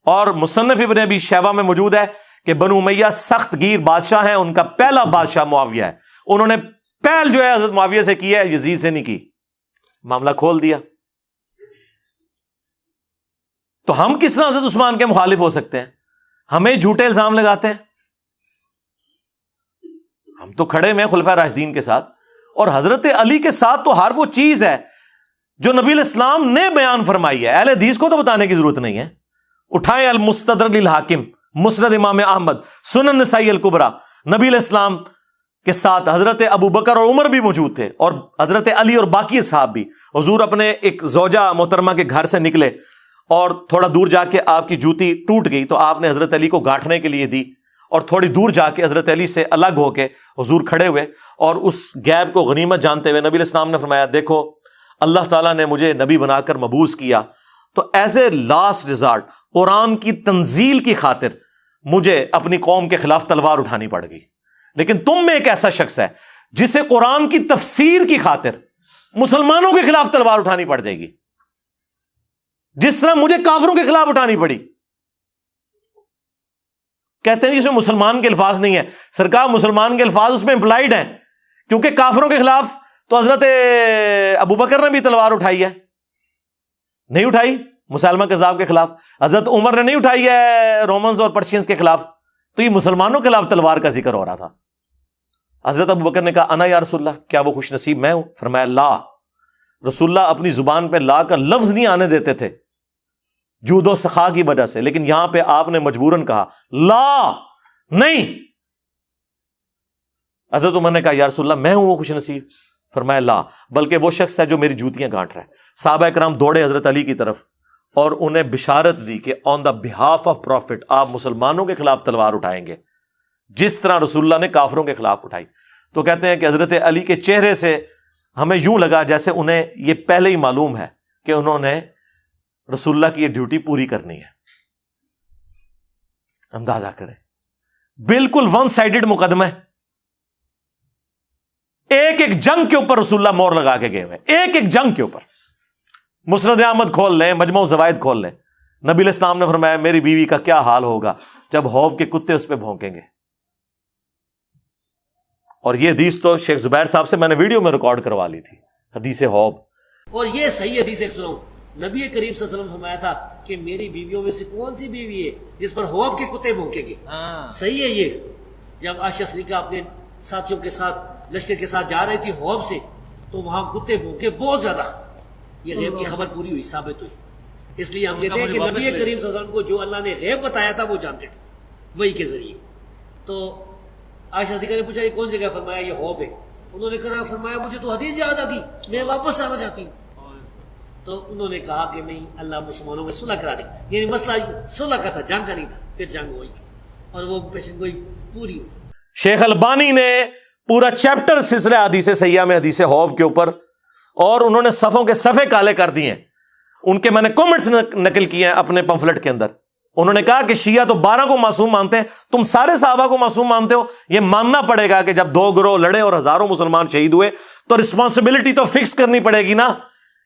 اور مصنف ابن ابی شیبہ میں موجود ہے کہ بنو امیہ سخت گیر بادشاہ ہیں, ان کا پہلا بادشاہ معاویہ ہے. انہوں نے پہل جو ہے حضرت معاویہ سے کی ہے, یزید سے نہیں کی. معاملہ کھول دیا. تو ہم کس طرح حضرت عثمان کے مخالف ہو سکتے ہیں؟ ہمیں جھوٹے الزام لگاتے ہیں. ہم تو کھڑے میں خلفاء راشدین کے ساتھ, اور حضرت علی کے ساتھ تو ہر وہ چیز ہے جو نبی علیہ السلام نے بیان فرمائی ہے. اہل حدیث کو تو بتانے کی ضرورت نہیں ہے. اٹھائیں المستدرک للحاکم, مسند امام احمد, سنن نسائی الکبریٰ. نبی علیہ السلام کے ساتھ حضرت ابو بکر اور عمر بھی موجود تھے, اور حضرت علی اور باقی اصحاب بھی. حضور اپنے ایک زوجہ محترمہ کے گھر سے نکلے اور تھوڑا دور جا کے آپ کی جوتی ٹوٹ گئی تو آپ نے حضرت علی کو گانٹھنے کے لیے دی, اور تھوڑی دور جا کے حضرت علی سے الگ ہو کے حضور کھڑے ہوئے, اور اس گیپ کو غنیمت جانتے ہوئے نبی علیہ السلام نے فرمایا دیکھو اللہ تعالیٰ نے مجھے نبی بنا کر مبعوث کیا, تو ایز اے لاسٹ ریزارٹ قرآن کی تنزیل کی خاطر مجھے اپنی قوم کے خلاف تلوار اٹھانی پڑ گئی. لیکن تم میں ایک ایسا شخص ہے جسے قرآن کی تفسیر کی خاطر مسلمانوں کے خلاف تلوار اٹھانی پڑ جائے گی, جس طرح مجھے کافروں کے خلاف اٹھانی پڑی. کہتے ہیں اس میں مسلمان کے الفاظ نہیں ہے. سرکار مسلمان کے الفاظ اس میں امپلائڈ ہیں, کیونکہ کافروں کے خلاف تو حضرت ابو بکر نے بھی تلوار اٹھائی ہے, نہیں اٹھائی مسلمہ کذاب کے خلاف. حضرت عمر نے نہیں اٹھائی ہے رومنز اور پرشینز کے خلاف. تو یہ مسلمانوں کے خلاف تلوار کا ذکر ہو رہا تھا. حضرت ابو بکر نے کہا انا یا رسول اللہ, کیا وہ خوش نصیب میں ہوں؟ فرمایا لا. رسول اللہ اپنی زبان پہ لا کا لفظ نہیں آنے دیتے تھے جود و سخا کی وجہ سے, لیکن یہاں پہ آپ نے مجبوراً کہا لا نہیں. حضرت عمر نے کہا یا رسول اللہ میں ہوں وہ خوش نصیب؟ فرمایا لا, بلکہ وہ شخص ہے جو میری جوتیاں گانٹ رہا ہے. صحابہ کرام دوڑے حضرت علی کی طرف اور انہیں بشارت دی کہ آن دا بہاف آف پروفٹ آپ مسلمانوں کے خلاف تلوار اٹھائیں گے جس طرح رسول اللہ نے کافروں کے خلاف اٹھائی. تو کہتے ہیں کہ حضرت علی کے چہرے سے ہمیں یوں لگا جیسے انہیں یہ پہلے ہی معلوم ہے کہ انہوں نے رسول اللہ کی یہ ڈیوٹی پوری کرنی ہے. اندازہ کریں, بالکل ون سائیڈڈ مقدمہ ہے. ایک ایک جنگ کے اوپر رسول اللہ مور لگا کے گئے ہوئے, ایک ایک جنگ کے اوپر. مسند احمد کھول لیں, مجموع الزوائد کھول لیں, نبی علیہ السلام نے فرمایا میری بیوی کا کیا حال ہوگا جب حوض کے کتے اس پہ بھونکیں گے. اور یہ حدیث تو شیخ زبیر صاحب سے میں نے ویڈیو میں ریکارڈ کروا لی تھی, حدیث حوض. اور یہ صحیح حدیث ایک سناؤں, نبی کریم صلی اللہ علیہ وسلم فرمایا تھا کہ میری بیویوں میں سے کون سی بیوی ہے جس پر حوض کے کتے بھونکیں گے. صحیح ہے یہ. جب عائشہ صدیقہ اپنے ساتھیوں کے ساتھ لشکر کے ساتھ جا رہی تھی حوض سے, تو وہاں کتے بھونکے بہت زیادہ. یہ غیب کی خبر پوری ہوئی, ثابت ہوئی. اس لیے ہم کہتے ہیں کہ نبی کریم صلی اللہ علیہ وسلم کو جو اللہ نے غیب بتایا تھا وہ جانتے تھے وہی کے ذریعے. تو عائشہ صدیقہ نے پوچھا یہ کون جگہ؟ فرمایا یہ حوض ہے. انہوں نے کہا فرمایا مجھے تو حدیث یاد آ گئی, میں واپس آنا چاہتی ہوں. تو انہوں نے کہا کہ نہیں, اللہ مسلمانوں میں صلح کرا دے. یعنی مسئلہ صلح کا تھا, جنگ کا نہیں تھا. پھر جنگ ہوئی اور وہ پیشن گوئی پوری ہوئی. شیخ البانی نے پورا چیپٹر سلسلہ حدیث سیاح میں حدیث حوض کے اوپر, اور انہوں نے صفوں کے صفحے کالے کر دیے. ان کے میں نے کمنٹس نقل کیے ہیں اپنے پمفلٹ کے اندر. انہوں نے کہا کہ شیعہ تو 12 کو معصوم مانتے ہیں, تم سارے صحابہ کو معصوم مانتے ہو. یہ ماننا پڑے گا کہ جب 2 گروہ لڑے اور ہزاروں مسلمان شہید ہوئے تو رسپانسبلٹی تو فکس کرنی پڑے گی نا.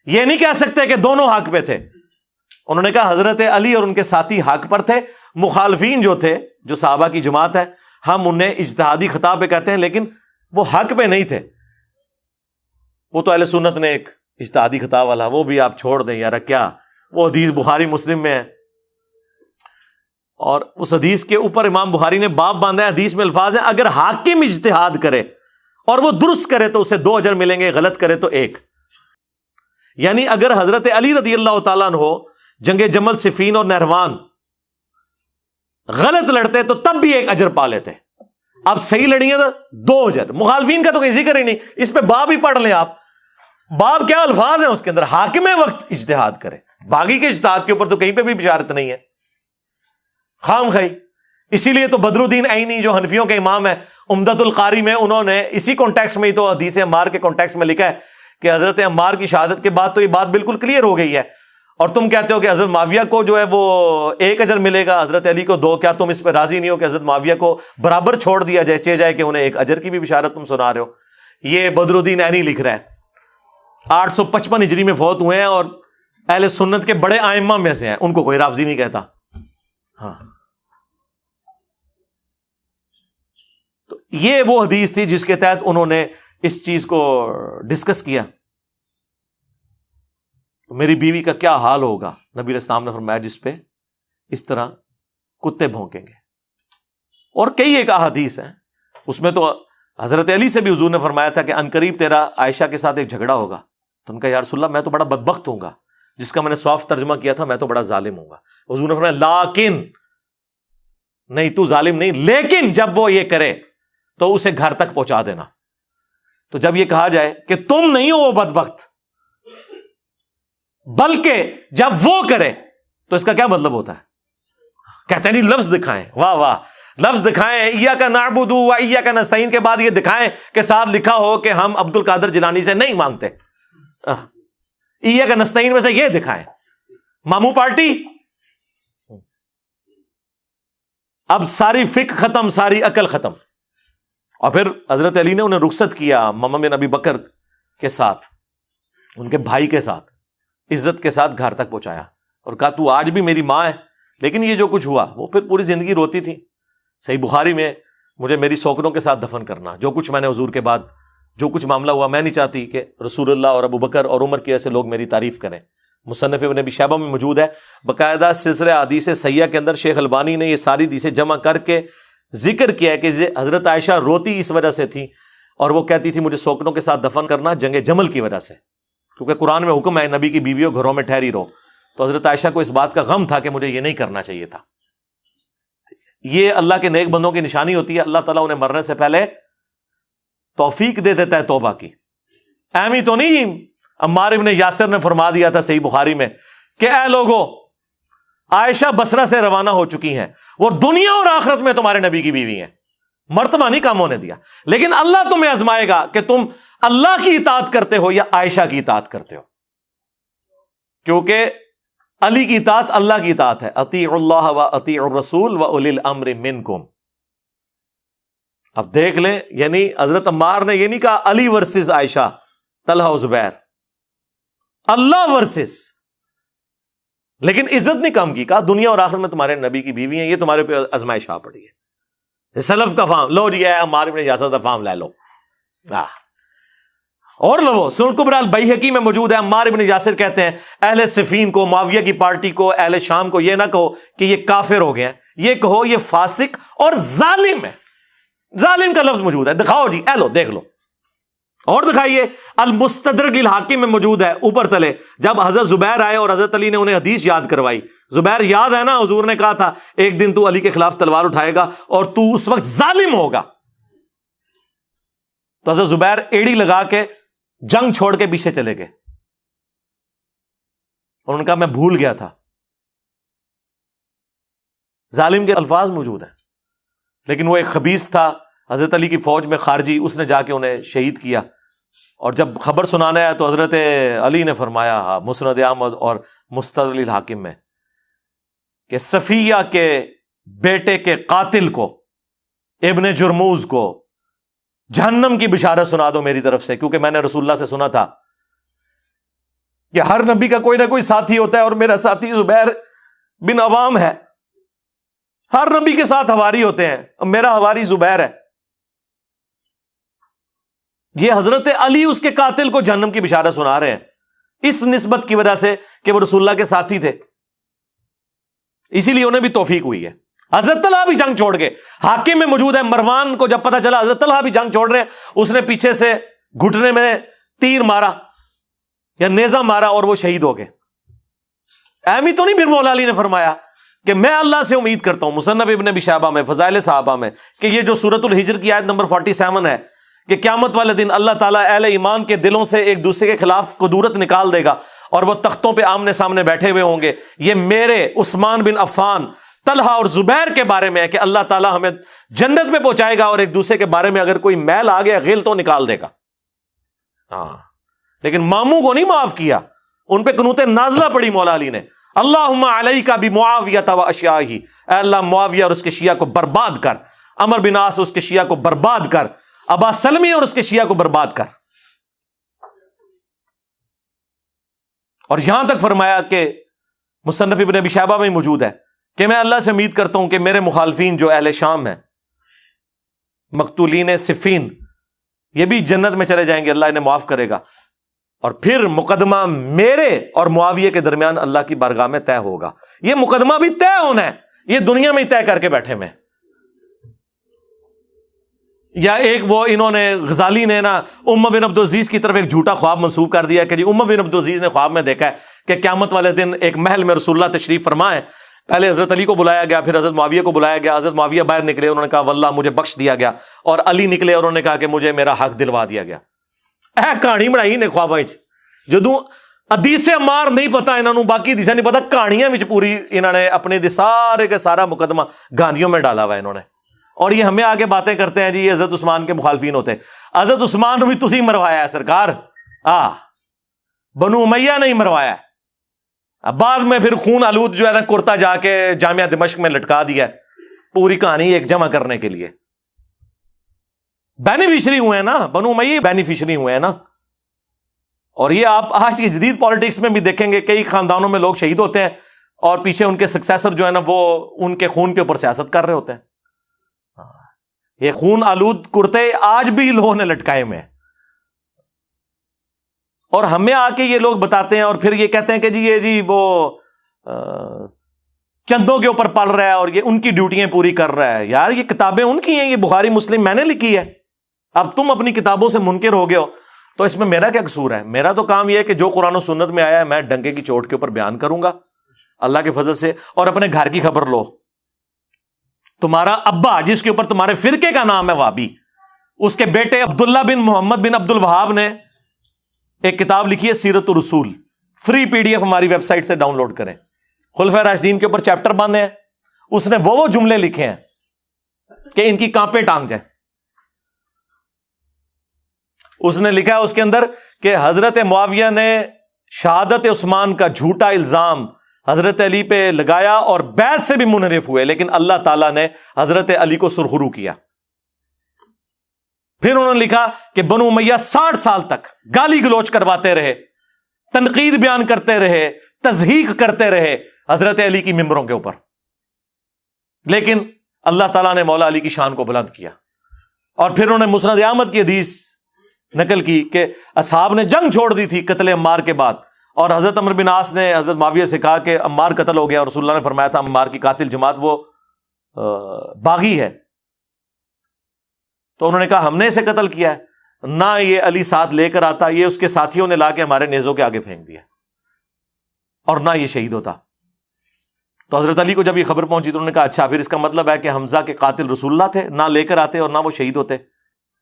یہ نہیں کہہ سکتے کہ دونوں حق پہ تھے. انہوں نے کہا حضرت علی اور ان کے ساتھی حق پر تھے, مخالفین جو تھے, جو صحابہ کی جماعت ہے, ہم انہیں اجتہادی خطا پہ کہتے ہیں, لیکن وہ حق پہ نہیں تھے. وہ تو اہل سنت نے ایک اجتہادی خطا والا, وہ بھی آپ چھوڑ دیں یار, کیا وہ حدیث بخاری مسلم میں ہے. اور اس حدیث کے اوپر امام بخاری نے باب باندھا ہے, حدیث میں الفاظ ہیں اگر حاکم اجتہاد کرے اور وہ درست کرے تو اسے 2 اجر ملیں گے, غلط کرے تو 1. یعنی اگر حضرت علی رضی اللہ تعالیٰ عنہ جنگ جمل, صفین اور نہروان غلط لڑتے تو تب بھی 1 اجر پا لیتے. اب صحیح لڑی ہیں تو 2 اجر. مخالفین کا تو کوئی ذکر ہی نہیں, اس پہ باب ہی پڑھ لیں آپ. باب کیا الفاظ ہیں اس کے اندر, حاکم وقت اجتہاد کرے. باغی کے اجتہاد کے اوپر تو کہیں پہ بھی بشارت نہیں ہے, خام خائی. اسی لیے تو بدر الدین عینی جو حنفیوں کے امام ہے, عمدۃ القاری میں انہوں نے اسی کانٹیکس میں ہی تو حدیث عمار کے کانٹیکس میں لکھا ہے کہ حضرت عمار کی شہادت کے بعد تو یہ بات بالکل کلیئر ہو گئی ہے, اور تم کہتے ہو کہ حضرت معاویہ کو جو ہے وہ 1 اجر ملے گا, حضرت علی کو 2. کیا تم اس پہ راضی نہیں ہو کہ حضرت معاویہ کو برابر چھوڑ دیا جائے, چہ جائے کہ انہیں 1 اجر کی بھی بشارت تم سنا رہے ہو. یہ بدر الدین عینی لکھ رہا ہے, 855 ہجری میں فوت ہوئے ہیں, اور اہل سنت کے بڑے ائمہ میں سے ہیں, ان کو کوئی رافضی نہیں کہتا. ہاں, تو یہ وہ حدیث تھی جس کے تحت انہوں نے اس چیز کو ڈسکس کیا. میری بیوی کا کیا حال ہوگا, نبی علیہ السلام نے فرمایا جس پہ اس طرح کتے بھونکیں گے. اور کئی ایک احادیث ہیں, اس میں تو حضرت علی سے بھی حضور نے فرمایا تھا کہ عنقریب تیرا عائشہ کے ساتھ ایک جھگڑا ہوگا. تو ان کا یا رسول اللہ میں تو بڑا بدبخت ہوں گا, جس کا میں نے صاف ترجمہ کیا تھا میں تو بڑا ظالم ہوں گا. حضور نے فرمایا لیکن نہیں, تو ظالم نہیں, لیکن جب وہ یہ کرے تو اسے گھر تک پہنچا دینا. تو جب یہ کہا جائے کہ تم نہیں ہو وہ بدبخت, بلکہ جب وہ کرے, تو اس کا کیا مطلب ہوتا ہے؟ کہتے ہیں لفظ دکھائیں, واہ واہ, لفظ دکھائیں. ایاک نعبد و ایاک نستعین کے بعد یہ دکھائیں کہ ساتھ لکھا ہو کہ ہم عبد القادر جیلانی سے نہیں مانگتے. ایاک نستعین میں سے یہ دکھائیں. مامو پارٹی, اب ساری فکر ختم, ساری عقل ختم. اور پھر حضرت علی نے انہیں رخصت کیا ماما بن ابی بکر کے ساتھ, ان کے بھائی کے ساتھ, عزت کے ساتھ گھر تک پہنچایا اور کہا تو آج بھی میری ماں ہے, لیکن یہ جو کچھ ہوا, وہ پھر پوری زندگی روتی تھی. صحیح بخاری میں مجھے میری سوکنوں کے ساتھ دفن کرنا, جو کچھ میں نے حضور کے بعد جو کچھ معاملہ ہوا, میں نہیں چاہتی کہ رسول اللہ اور ابو بکر اور عمر کی ایسے لوگ میری تعریف کریں. مصنف ابن ابی شیبہ میں موجود ہے, باقاعدہ سلسلہ حدیث سیاح کے اندر شیخ البانی نے یہ ساری حدیثیں جمع کر کے ذکر کیا ہے کہ حضرت عائشہ روتی اس وجہ سے تھی, اور وہ کہتی تھی مجھے سوکنوں کے ساتھ دفن کرنا جنگ جمل کی وجہ سے, کیونکہ قرآن میں حکم ہے نبی کی بیویوں گھروں میں ٹھہری رہو. تو حضرت عائشہ کو اس بات کا غم تھا کہ مجھے یہ نہیں کرنا چاہیے تھا. یہ اللہ کے نیک بندوں کی نشانی ہوتی ہے, اللہ تعالیٰ انہیں مرنے سے پہلے توفیق دے دیتا ہے توبہ کی. ایمی تو نہیں عمار ابن یاسر نے فرما دیا تھا صحیح بخاری میں کہ اے لوگو, عائشہ بصرہ سے روانہ ہو چکی ہیں, وہ دنیا اور آخرت میں تمہارے نبی کی بیوی ہیں. مرتبہ نہیں کم ہونے دیا. لیکن اللہ تمہیں آزمائے گا کہ تم اللہ کی اطاعت کرتے ہو یا عائشہ کی اطاعت کرتے ہو, کیونکہ علی کی اطاعت اللہ کی اطاعت ہے. اطیعوا اللہ و اطیعوا الرسول و اولی الامر منکم. اب دیکھ لیں, یعنی حضرت عمار نے یہ نہیں کہا علی ورسز عائشہ, طلحہ و زبیر, اللہ ورسز, لیکن عزت نہیں کم کی. کہا دنیا اور آخرت میں تمہارے نبی کی بیوی ہیں, یہ تمہارے پہ آزمائش آ پڑی ہے. سلف کا فام لو جی, عمار بن یاسر کا فام لے لو. اور لو سنن کبری البیہقی میں موجود ہے, عمار بن یاسر کہتے ہیں اہل صفین کو, معاویہ کی پارٹی کو, اہل شام کو یہ نہ کہو کہ یہ کافر ہو گئے ہیں, یہ کہو یہ فاسق اور ظالم ہے. ظالم کا لفظ موجود ہے, دکھاؤ جی, اے لو دیکھ لو. اور دکھائیے, المستدرک للحاکم میں موجود ہے اوپر تلے. جب حضرت زبیر آئے اور حضرت علی نے انہیں حدیث یاد کروائی, زبیر یاد ہے نا, حضور نے کہا تھا ایک دن تو علی کے خلاف تلوار اٹھائے گا اور تو اس وقت ظالم ہوگا. تو حضرت زبیر ایڑی لگا کے جنگ چھوڑ کے پیچھے چلے گئے. اور ان کا میں بھول گیا تھا. ظالم کے الفاظ موجود ہیں, لیکن وہ ایک خبیث تھا حضرت علی کی فوج میں خارجی, اس نے جا کے انہیں شہید کیا. اور جب خبر سنانا ہے تو حضرت علی نے فرمایا مسند احمد اور مستدرک للحاکم میں کہ صفیہ کے بیٹے کے قاتل کو, ابن جرموز کو جہنم کی بشارت سنا دو میری طرف سے, کیونکہ میں نے رسول اللہ سے سنا تھا کہ ہر نبی کا کوئی نہ کوئی ساتھی ہوتا ہے اور میرا ساتھی زبیر بن عوام ہے. ہر نبی کے ساتھ حواری ہوتے ہیں, میرا حواری زبیر ہے. یہ حضرت علی اس کے قاتل کو جہنم کی بشارت سنا رہے ہیں, اس نسبت کی وجہ سے کہ وہ رسول اللہ کے ساتھی تھے, اسی لیے انہیں بھی توفیق ہوئی ہے. حضرت طلحہ بھی جنگ چھوڑ گئے. حاکم میں موجود ہے, مروان کو جب پتا چلا حضرت طلحہ بھی جنگ چھوڑ رہے ہیں, اس نے پیچھے سے گھٹنے میں تیر مارا یا نیزہ مارا اور وہ شہید ہو گئے. اہمی تو نہیں پھر مولا علی نے فرمایا کہ میں اللہ سے امید کرتا ہوں, مصنف ابن ابی شیبہ میں, فضائل صحابہ میں, کہ یہ جو سورۃ الحجر کی آیت نمبر 47 ہے کہ قیامت والے دن اللہ تعالیٰ اہل ایمان کے دلوں سے ایک دوسرے کے خلاف قدورت نکال دے گا اور وہ تختوں پہ آمنے سامنے بیٹھے ہوئے ہوں گے. یہ میرے عثمان بن عفان, طلحہ اور زبیر کے بارے میں ہے کہ اللہ تعالیٰ ہمیں جنت میں پہنچائے گا اور ایک دوسرے کے بارے میں اگر کوئی میل آ گیا, غل تو نکال دے گا. ہاں, لیکن ماموں کو نہیں معاف کیا, ان پہ قنوت نازلہ پڑی مولا علی نے, اللہم علیک بمعاویہ و اشیاءہ, اے اللہ معاویہ اور اس کے شیعہ کو برباد کر, عمر بن عاص اس کے شیعہ کو برباد کر, ابا سلمی اور اس کے شیعہ کو برباد کر. اور یہاں تک فرمایا کہ مصنف ابن ابی شیبہ میں موجود ہے کہ میں اللہ سے امید کرتا ہوں کہ میرے مخالفین جو اہل شام ہیں, مقتولین صفین, یہ بھی جنت میں چلے جائیں گے, اللہ انہیں معاف کرے گا. اور پھر مقدمہ میرے اور معاویہ کے درمیان اللہ کی بارگاہ میں طے ہوگا. یہ مقدمہ بھی طے ہونا ہے, یہ دنیا میں ہی طے کر کے بیٹھے میں. یا ایک وہ انہوں نے غزالی نے نا ام بن عبدالعزیز کی طرف ایک جھوٹا خواب منسوب کر دیا کہ جی ام بن عبدالعزیز نے خواب میں دیکھا ہے کہ قیامت والے دن ایک محل میں رسول اللہ تشریف فرمائے. پہلے حضرت علی کو بلایا گیا, پھر حضرت معاویہ کو بلایا گیا. حضرت معاویہ باہر نکلے, انہوں نے کہا واللہ مجھے بخش دیا گیا, اور علی نکلے اور انہوں نے کہا کہ مجھے میرا حق دلوا دیا گیا. کہانی بنائی نے خواباں جدوں حدیث عمار نہیں پتا انہوں نے, باقی حدیث نہیں پتا, کہانیاں وچ پوری انہوں نے اپنے سارے کے سارا مقدمہ گاندیوں میں ڈالا ہوا انہوں نے. اور یہ ہمیں آگے باتیں کرتے ہیں جی یہ حضرت عثمان کے مخالفین ہوتے ہیں. حضرت عثمان بھی تسی مروایا ہے سرکار, بنو امیہ نہیں مروایا ہے. اب بعد میں پھر خون آلود جو ہے نا کرتا جا کے جامعہ دمشق میں لٹکا دیا ہے, پوری کہانی ایک جمع کرنے کے لیے. بینیفیشری ہوئے ہیں نا, بنو امیہ بینیفیشری ہوئے ہیں نا. اور یہ آپ آج کی جدید پالیٹکس میں بھی دیکھیں گے, کئی خاندانوں میں لوگ شہید ہوتے ہیں اور پیچھے ان کے سکسیسر جو ہے نا وہ ان کے خون کے اوپر سیاست کر رہے ہوتے ہیں. یہ خون آلود کرتے آج بھی لوگوں نے لٹکائے میں, اور ہمیں آ کے یہ لوگ بتاتے ہیں اور پھر یہ کہتے ہیں کہ جی یہ جی وہ چندوں کے اوپر پل رہا ہے اور یہ ان کی ڈیوٹیاں پوری کر رہا ہے. یار یہ کتابیں ان کی ہیں, یہ بخاری مسلم میں نے لکھی ہے. اب تم اپنی کتابوں سے منکر ہو گئے ہو تو اس میں میرا کیا قصور ہے؟ میرا تو کام یہ ہے کہ جو قرآن و سنت میں آیا ہے میں ڈنکے کی چوٹ کے اوپر بیان کروں گا اللہ کے فضل سے. اور اپنے گھر کی خبر لو, تمہارا ابا جس کے اوپر تمہارے فرقے کا نام ہے وہابی, اس کے بیٹے عبداللہ بن محمد بن عبد الوہاب نے ایک کتاب لکھی ہے سیرت الرسول, فری پی ڈی ایف ہماری ویب سائٹ سے ڈاؤن لوڈ کریں. خلفائے راشدین کے اوپر چیپٹر باندھے ہیں, اس نے وہ جملے لکھے ہیں کہ ان کی کانپیں ٹانگ جائیں. اس نے لکھا ہے اس کے اندر کہ حضرت معاویہ نے شہادت عثمان کا جھوٹا الزام حضرت علی پہ لگایا اور بیعت سے بھی منحرف ہوئے، لیکن اللہ تعالیٰ نے حضرت علی کو سرخرو کیا. پھر انہوں نے لکھا کہ بنو امیہ 60 سال تک گالی گلوچ کرواتے رہے، تنقید بیان کرتے رہے، تضحیق کرتے رہے حضرت علی کی ممبروں کے اوپر، لیکن اللہ تعالیٰ نے مولا علی کی شان کو بلند کیا. اور پھر انہوں نے مسند احمد کی حدیث نقل کی کہ اصحاب نے جنگ چھوڑ دی تھی قتل عمار کے بعد، اور حضرت عمرو بن عاص نے حضرت معاویہ سے کہا کہ عمار قتل ہو گیا، اور رسول اللہ نے فرمایا تھا عمار کی قاتل جماعت وہ باغی ہے. تو انہوں نے کہا ہم نے اسے قتل کیا ہے، نہ یہ علی ساتھ لے کر آتا، یہ اس کے ساتھیوں نے لا کے ہمارے نیزوں کے آگے پھینک دیا، اور نہ یہ شہید ہوتا. تو حضرت علی کو جب یہ خبر پہنچی تو انہوں نے کہا اچھا پھر اس کا مطلب ہے کہ حمزہ کے قاتل رسول اللہ تھے، نہ لے کر آتے اور نہ وہ شہید ہوتے.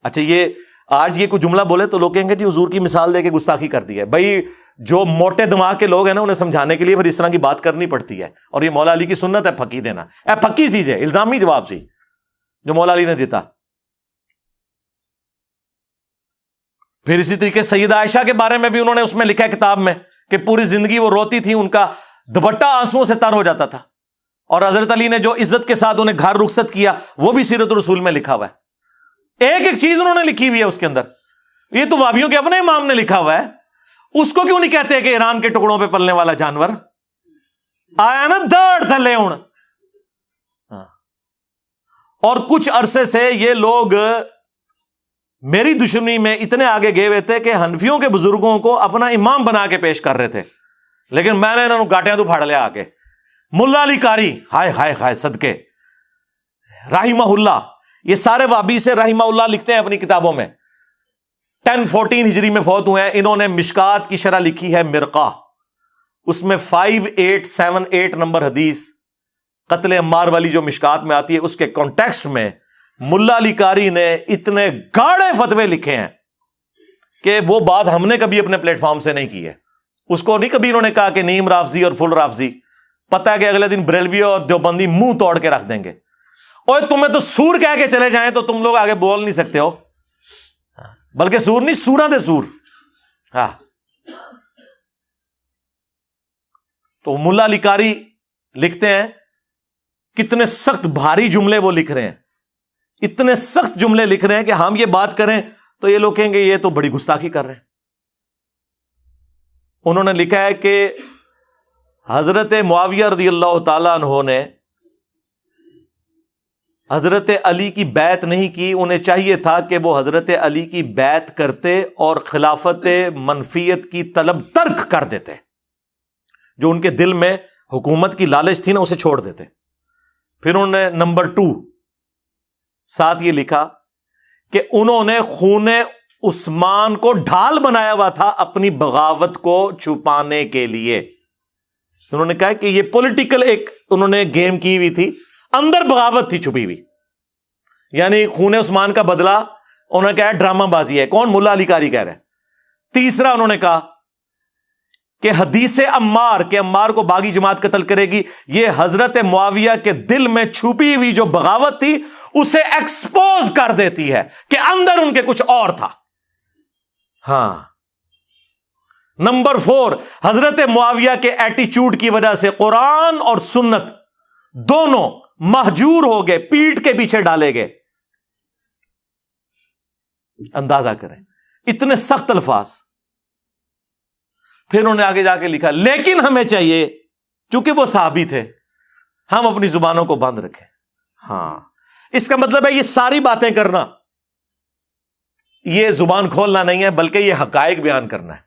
اچھا یہ آج یہ کوئی جملہ بولے تو لوگ کہیں گے جی حضور کی مثال دے کے گستاخی کر دی ہے. بھائی جو موٹے دماغ کے لوگ ہیں نا انہیں سمجھانے کے لیے پھر اس طرح کی بات کرنی پڑتی ہے، اور یہ مولا علی کی سنت ہے پھکی دینا. اے پھکی سی ہے، الزامی جواب سی جو مولا علی نے دیتا. پھر اسی طریقے سیدہ عائشہ کے بارے میں بھی انہوں نے اس میں لکھا ہے کتاب میں کہ پوری زندگی وہ روتی تھی، ان کا دوپٹہ آنسوؤں سے تر ہو جاتا تھا، اور حضرت علی نے جو عزت کے ساتھ انہیں گھر رخصت کیا وہ بھی سیرت الرسول میں لکھا ہوا ہے. ایک ایک چیز انہوں نے لکھی ہوئی ہے اس کے اندر. یہ تو وہابیوں کے اپنے امام نے لکھا ہوا ہے، اس کو کیوں نہیں کہتے کہ ایران کے ٹکڑوں پہ پلنے والا جانور آیا نا داڑھ تھلے ہوں. اور کچھ عرصے سے یہ لوگ میری دشمنی میں اتنے آگے گئے ہوئے تھے کہ حنفیوں کے بزرگوں کو اپنا امام بنا کے پیش کر رہے تھے، لیکن میں نے انہوں نے گاٹیاں تو پھاڑ لیا آ کے. ملا علی قاری ہائے ہائے ہائے صدقے رحمہ اللہ، یہ سارے وابی سے رحمہ اللہ لکھتے ہیں اپنی کتابوں میں. 1014 ہجری میں فوت ہوئے ہیں. انہوں نے مشکات کی شرح لکھی ہے مرقہ، اس میں 5878 نمبر حدیث قتل عمار والی جو مشکات میں آتی ہے اس کے کانٹیکسٹ میں ملا علی قاری نے اتنے گاڑے فتوے لکھے ہیں کہ وہ بات ہم نے کبھی اپنے پلیٹ فارم سے نہیں کی ہے. اس کو نہیں کبھی انہوں نے کہا کہ نیم رافضی اور فل رافضی، پتہ ہے کہ اگلے دن بریلوی اور دیوبندی منہ توڑ کے رکھ دیں گے. اور تمہیں تو سور کہہ کے چلے جائیں تو تم لوگ آگے بول نہیں سکتے ہو، بلکہ سور نہیں سوراں دے سور. ہاں تو ملا علی قاری لکھتے ہیں، کتنے سخت بھاری جملے وہ لکھ رہے ہیں، اتنے سخت جملے لکھ رہے ہیں کہ ہم یہ بات کریں تو یہ لوگ کہیں گے یہ تو بڑی گستاخی کر رہے ہیں. انہوں نے لکھا ہے کہ حضرت معاویہ رضی اللہ تعالیٰ عنہ نے حضرت علی کی بیعت نہیں کی، انہیں چاہیے تھا کہ وہ حضرت علی کی بیعت کرتے اور خلافت منفیت کی طلب ترک کر دیتے، جو ان کے دل میں حکومت کی لالچ تھی نا اسے چھوڑ دیتے. پھر انہوں نے نمبر 2 ساتھ یہ لکھا کہ انہوں نے خون عثمان کو ڈھال بنایا ہوا تھا اپنی بغاوت کو چھپانے کے لیے. انہوں نے کہا کہ یہ پولیٹیکل ایک انہوں نے گیم کی ہوئی تھی، اندر بغاوت تھی چھپی ہوئی، یعنی خون عثمان کا بدلہ انہوں نے کہا ڈرامہ بازی ہے. کون؟ ملا علی قاری کہہ رہے ہیں. تیسرا انہوں نے کہا کہ حدیث عمار کہ عمار کو باغی جماعت قتل کرے گی، یہ حضرت معاویہ کے دل میں چھپی ہوئی جو بغاوت تھی اسے ایکسپوز کر دیتی ہے کہ اندر ان کے کچھ اور تھا. ہاں. نمبر 4 حضرت معاویہ کے ایٹیچیوڈ کی وجہ سے قرآن اور سنت دونوں مہجور ہو گئے، پیٹ کے پیچھے ڈالے گئے. اندازہ کریں اتنے سخت الفاظ. پھر انہوں نے آگے جا کے لکھا لیکن ہمیں چاہیے چونکہ وہ صحابی تھے ہم اپنی زبانوں کو بند رکھیں. ہاں اس کا مطلب ہے یہ ساری باتیں کرنا یہ زبان کھولنا نہیں ہے بلکہ یہ حقائق بیان کرنا ہے.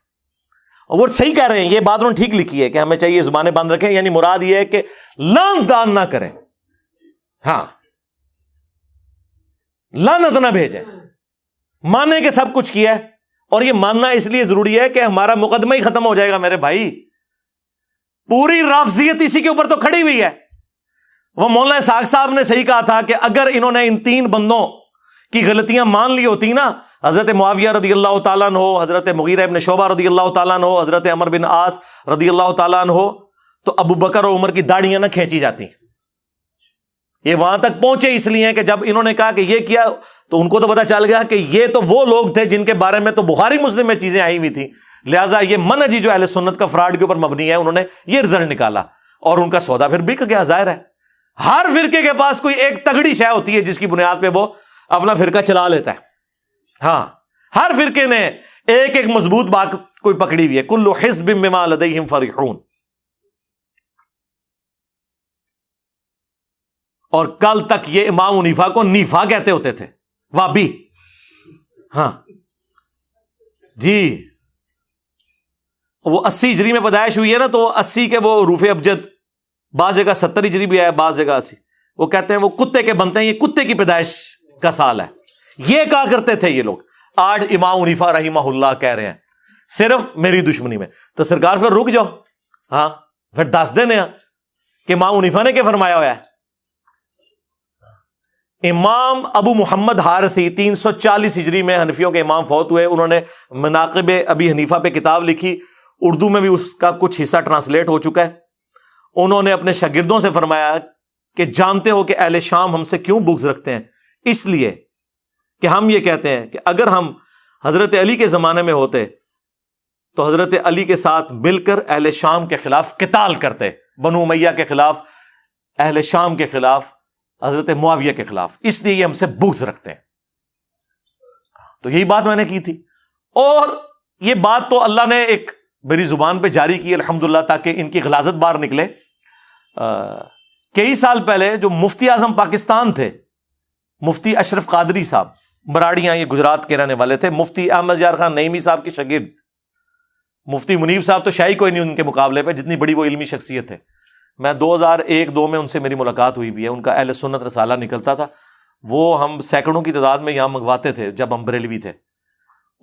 اور وہ صحیح کہہ رہے ہیں، یہ بات انہوں نے ٹھیک لکھی ہے کہ ہمیں چاہیے زبانیں بند رکھیں، یعنی مراد یہ ہے کہ لعن دان نہ کریں، ہاں لعنت نہ بھیجیں، مانے کہ سب کچھ کیا ہے. اور یہ ماننا اس لیے ضروری ہے کہ ہمارا مقدمہ ہی ختم ہو جائے گا. میرے بھائی پوری رافضیت اسی کے اوپر تو کھڑی ہوئی ہے. وہ مولانا اسحاق صاحب نے صحیح کہا تھا کہ اگر انہوں نے ان 3 بندوں کی غلطیاں مان لی ہوتی نا، حضرت معاویہ رضی اللہ تعالیٰ عنہ، حضرت مغیرہ ابن شعبہ رضی اللہ تعالیٰ عنہ، حضرت عمر بن عاص رضی اللہ تعالیٰ عنہ، تو ابو بکر اور عمر کی داڑیاں نہ کھینچی جاتی. یہ وہاں تک پہنچے اس لیے کہ جب انہوں نے کہا کہ یہ کیا تو ان کو تو پتا چل گیا کہ یہ تو وہ لوگ تھے جن کے بارے میں تو بخاری مسلم میں چیزیں آئی ہوئی تھیں، لہٰذا یہ منہج جو اہل سنت کا فراڈ کے اوپر مبنی ہے، انہوں نے یہ رزلٹ نکالا اور ان کا سودا پھر بک گیا۔ ظاہر ہے ہر فرقے کے پاس کوئی ایک تگڑی شے ہوتی ہے جس کی بنیاد پہ وہ اپنا فرقہ چلا لیتا ہے۔ ہاں، ہر فرقے نے ایک ایک مضبوط بات کوئی پکڑی ہوئی ہے۔ کل حزب بما لدیہم فرحون۔ اور کل تک یہ امام حنیفہ کو نیفا کہتے ہوتے تھے، وابی۔ ہاں جی، وہ 80 ہجری میں پیدائش ہوئی ہے نا، تو 80 کے وہ حروف ابجد، بعض جگہ 70 ہجری بھی ہے، بعض جگہ 80۔ وہ کہتے ہیں وہ کتے کے بنتے ہیں، یہ کتے کی پیدائش کا سال ہے، یہ کہا کرتے تھے یہ لوگ۔ آج امام حنیفہ رحمہ اللہ کہہ رہے ہیں صرف میری دشمنی میں، تو سرکار پھر رک جاؤ، ہاں پھر دس دینے کہ امام حنیفہ نے کیا فرمایا ہوا ہے۔ امام ابو محمد حارثی 340 ہجری میں حنفیوں کے امام فوت ہوئے، انہوں نے مناقب ابی حنیفہ پہ کتاب لکھی، اردو میں بھی اس کا کچھ حصہ ٹرانسلیٹ ہو چکا ہے۔ انہوں نے اپنے شاگردوں سے فرمایا کہ جانتے ہو کہ اہل شام ہم سے کیوں بغض رکھتے ہیں؟ اس لیے کہ ہم یہ کہتے ہیں کہ اگر ہم حضرت علی کے زمانے میں ہوتے تو حضرت علی کے ساتھ مل کر اہل شام کے خلاف قتال کرتے، بنو امیہ کے خلاف، اہل شام کے خلاف، حضرت معاویہ کے خلاف، اس لیے یہ ہم سے بغض رکھتے ہیں۔ تو یہی بات میں نے کی تھی، اور یہ بات تو اللہ نے ایک میری زبان پہ جاری کی الحمدللہ، تاکہ ان کی غلاظت باہر نکلے۔ کئی سال پہلے جو مفتی اعظم پاکستان تھے، مفتی اشرف قادری صاحب، براڑیاں، یہ گجرات کے رہنے والے تھے، مفتی احمد یار خان نعیمی صاحب کے شاگرد، مفتی منیب صاحب تو شاہی کوئی نہیں ان کے مقابلے پہ، جتنی بڑی وہ علمی شخصیت ہے۔ میں 2001-2 میں ان سے میری ملاقات ہوئی ہوئی ہے، ان کا اہل سنت رسالہ نکلتا تھا، وہ ہم سینکڑوں کی تعداد میں یہاں منگواتے تھے جب ہم بریلوی تھے۔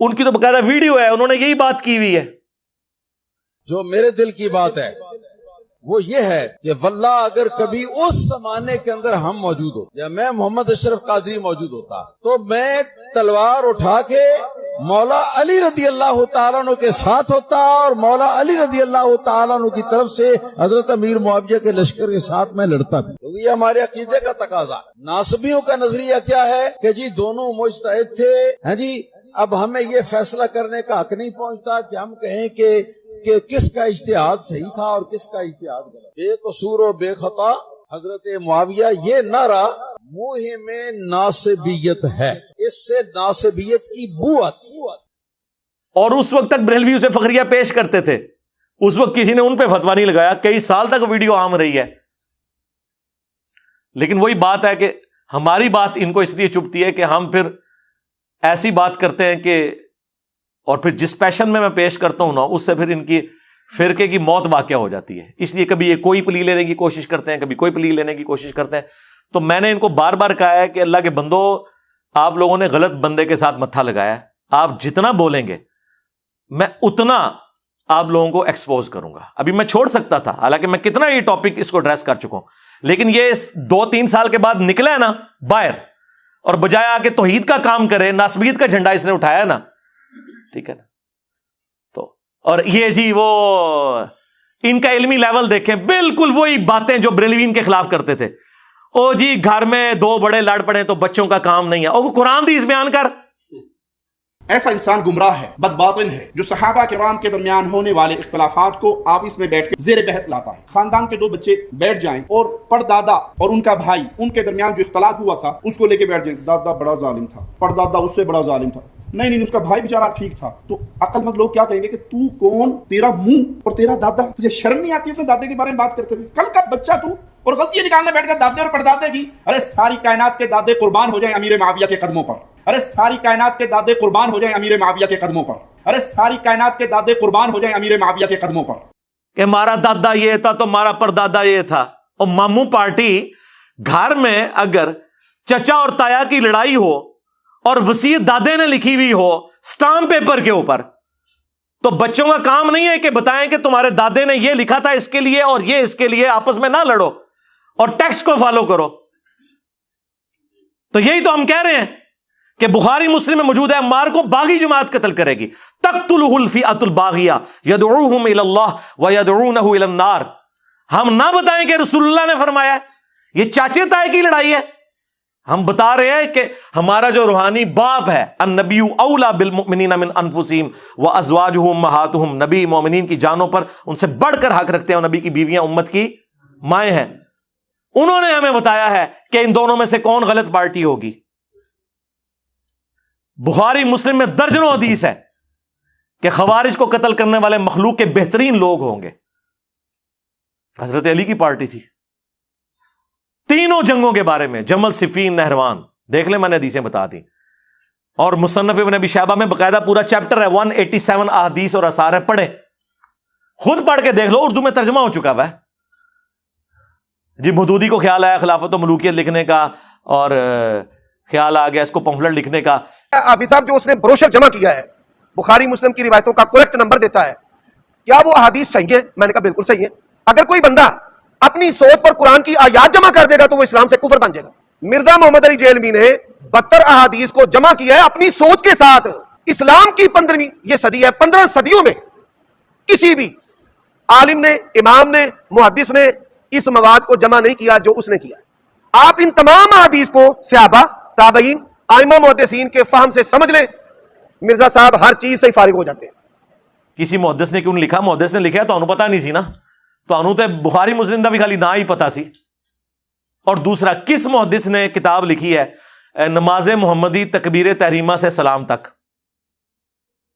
ان کی تو باقاعدہ ویڈیو ہے، انہوں نے یہی بات کی ہوئی ہے۔ جو میرے دل کی بات ہے وہ یہ ہے کہ واللہ اگر کبھی اس زمانے کے اندر ہم موجود ہو یا میں محمد اشرف قادری موجود ہوتا تو میں تلوار اٹھا کے مولا علی رضی اللہ تعالیٰ عنہ کے ساتھ ہوتا، اور مولا علی رضی اللہ تعالیٰ عنہ کی طرف سے حضرت امیر معاویہ کے لشکر کے ساتھ میں لڑتا بھی، کیونکہ یہ ہمارے عقیدے کا تقاضا ہے۔ ناصبیوں کا نظریہ کیا ہے کہ جی دونوں مجتہد تھے، ہاں جی، اب ہمیں یہ فیصلہ کرنے کا حق نہیں پہنچتا کہ ہم کہیں کہ کس کا اجتہاد صحیح تھا اور کس کا اجتہاد غلط۔ بے قصور و بے خطا حضرت معاویہ، یہ نعرہ موہم ناصبیت ہے، اس سے ناصبیت کی بو آتی ہے۔ اور اس وقت تک بریلوی اسے فخریہ پیش کرتے تھے، اس وقت کسی نے ان پہ فتویٰ نہیں لگایا، کئی سال تک ویڈیو عام رہی ہے۔ لیکن وہی بات ہے کہ ہماری بات ان کو اس لیے چبھتی ہے کہ ہم پھر ایسی بات کرتے ہیں کہ، اور پھر جس پیشن میں پیش کرتا ہوں نا، اس سے پھر ان کی فرقے کی موت واقع ہو جاتی ہے۔ اس لیے کبھی یہ کوئی پلی لینے کی کوشش کرتے ہیں، کبھی کوئی پلی لینے کی کوشش کرتے ہیں۔ تو میں نے ان کو بار بار کہا ہے کہ اللہ کے بندو، آپ لوگوں نے غلط بندے کے ساتھ متھا لگایا ہے، آپ جتنا بولیں گے میں اتنا آپ لوگوں کو ایکسپوز کروں گا۔ ابھی میں چھوڑ سکتا تھا، حالانکہ میں کتنا یہ ٹاپک اس کو ایڈریس کر چکا ہوں، لیکن یہ 2-3 سال کے بعد نکلا ہے نا باہر، اور بجائے آ کے توحید کا کام کرے، ناصبیت کا جھنڈا اس نے اٹھایا نا، ٹھیک ہے نا۔ تو اور یہ جی وہ ان کا علمی لیول دیکھیں، بالکل وہی باتیں جو بریلوین کے خلاف کرتے تھے۔ او جی گھر میں 2 بڑے لڑ پڑے تو بچوں کا کام نہیں ہے، او قرآن حدیث بیان کر۔ ایسا انسان گمراہ ہے، بد باطن ہے، جو صحابہ کرام کے درمیان ہونے والے اختلافات کو آپس میں بیٹھ کے زیر بحث لاتا ہے۔ خاندان کے 2 بچے بیٹھ جائیں اور پردادا اور ان کا بھائی، ان کے درمیان جو اختلاف ہوا تھا اس کو لے کے بیٹھ جائیں، دادا بڑا ظالم تھا، پردادا اس سے بڑا ظالم تھا، نہیں اس کا بھائی بیچارہ ٹھیک تھا۔ تو عقل مند لوگ کیا کہیں گے کہ تو کون، تیرا منہ اور تیرا دادا، تجھے شرم نہیں آتی اپنے دادے کے بارے میں بات کرتے ہوئے؟ کل کا بچہ تو، اور غلطیاں نکالنے بیٹھ کر دادے اور پردادے کی۔ ارے ساری کائنات کے دادے قربان ہو جائیں امیر معاویہ کے قدموں پر، ارے ساری کائنات کے دادے قربان ہو جائیں امیر معاویہ کے قدموں پر، ارے ساری کائنات کے دادے قربان ہو جائیں امیر معاویہ کے قدموں پر۔ کہ ہمارا دادا یہ تھا تو ہمارا پردادا یہ تھا۔ اور ماموں پارٹی گھر میں اگر چچا اور تایا کی لڑائی ہو اور وصیت دادے نے لکھی ہوئی ہو سٹامپ پیپر کے اوپر، تو بچوں کا کام نہیں ہے کہ بتائیں کہ تمہارے دادے نے یہ لکھا تھا اس کے لیے اور یہ اس کے لیے، آپس میں نہ لڑو اور ٹیکسٹ کو فالو کرو۔ تو یہی تو ہم کہہ رہے ہیں کہ بخاری مسلم میں موجود ہے، عمار کو باغی جماعت قتل کرے گی، تقتلہ الفئۃ الباغیہ یدعوہم الی اللہ ویدعونہ الی النار۔ ہم نہ بتائیں کہ رسول اللہ نے فرمایا، یہ چاچے تائے کی لڑائی ہے. ہم بتا رہے ہیں کہ ہمارا جو روحانی باپ ہے، النبی اولا بالمؤمنین من انفسہم وازواجہ امہاتہم، نبی مومنین کی جانوں پر ان سے بڑھ کر حق رکھتے ہیں، اور نبی کی بیویاں امت کی مائیں ہیں. انہوں نے ہمیں بتایا ہے کہ ان دونوں میں سے کون غلط پارٹی ہوگی. بخاری مسلم میں درجنوں حدیث ہے کہ خوارج کو قتل کرنے والے مخلوق کے بہترین لوگ ہوں گے. حضرت علی کی پارٹی تھی. تینوں جنگوں کے بارے میں، جمل، صفین، نہروان، دیکھ لیں، میں نے حدیثیں بتا دی. اور مصنف ابن ابی شیبہ میں باقاعدہ پورا چیپٹر ہے، 187 احادیث اور آثار ہیں، پڑھیں، خود پڑھ کے دیکھ لو، اردو میں ترجمہ ہو چکا ہوا ہے. جی مودودی کو خیال آیا خلافت و ملوکیت لکھنے کا، اور خیال آ گیا اس کو پمفلٹ لکھنے کا. حافظ صاحب جو اس نے بروشر جمع کیا ہے، بخاری مسلم کی روایتوں کا کریکٹ نمبر دیتا ہے، کیا وہ احادیث صحیح ہے؟ میں نے کہا بالکل صحیح ہے. اگر کوئی بندہ اپنی سوچ پر قرآن کی آیات جمع کر دے گا تو وہ اسلام سے کفر بن جائے گا. مرزا محمد علی جیلوی نے 72 احادیث کو جمع کیا ہے اپنی سوچ کے ساتھ. اسلام کی 15ویں یہ صدی ہے، 15 صدیوں میں کسی بھی عالم نے، امام نے، محدث نے اس مواد کو جمع نہیں کیا جو اس نے کیا. آپ ان تمام احادیث کو صحابہ، تابعین، ائمہ محدثین کے فہم سے سمجھ لیں، مرزا صاحب ہر چیز سے فارغ ہو جاتے ہیں. کسی محدث نے کیوں لکھا؟ محدث نے لکھا تو انہوں پتہ نہیں سی نا، تو انہوں تے بخاری مسلم دا بھی خالی نہ ہی پتا سی. اور دوسرا، کس محدث نے کتاب لکھی ہے نماز محمدی تکبیر تحریمہ سے سلام تک؟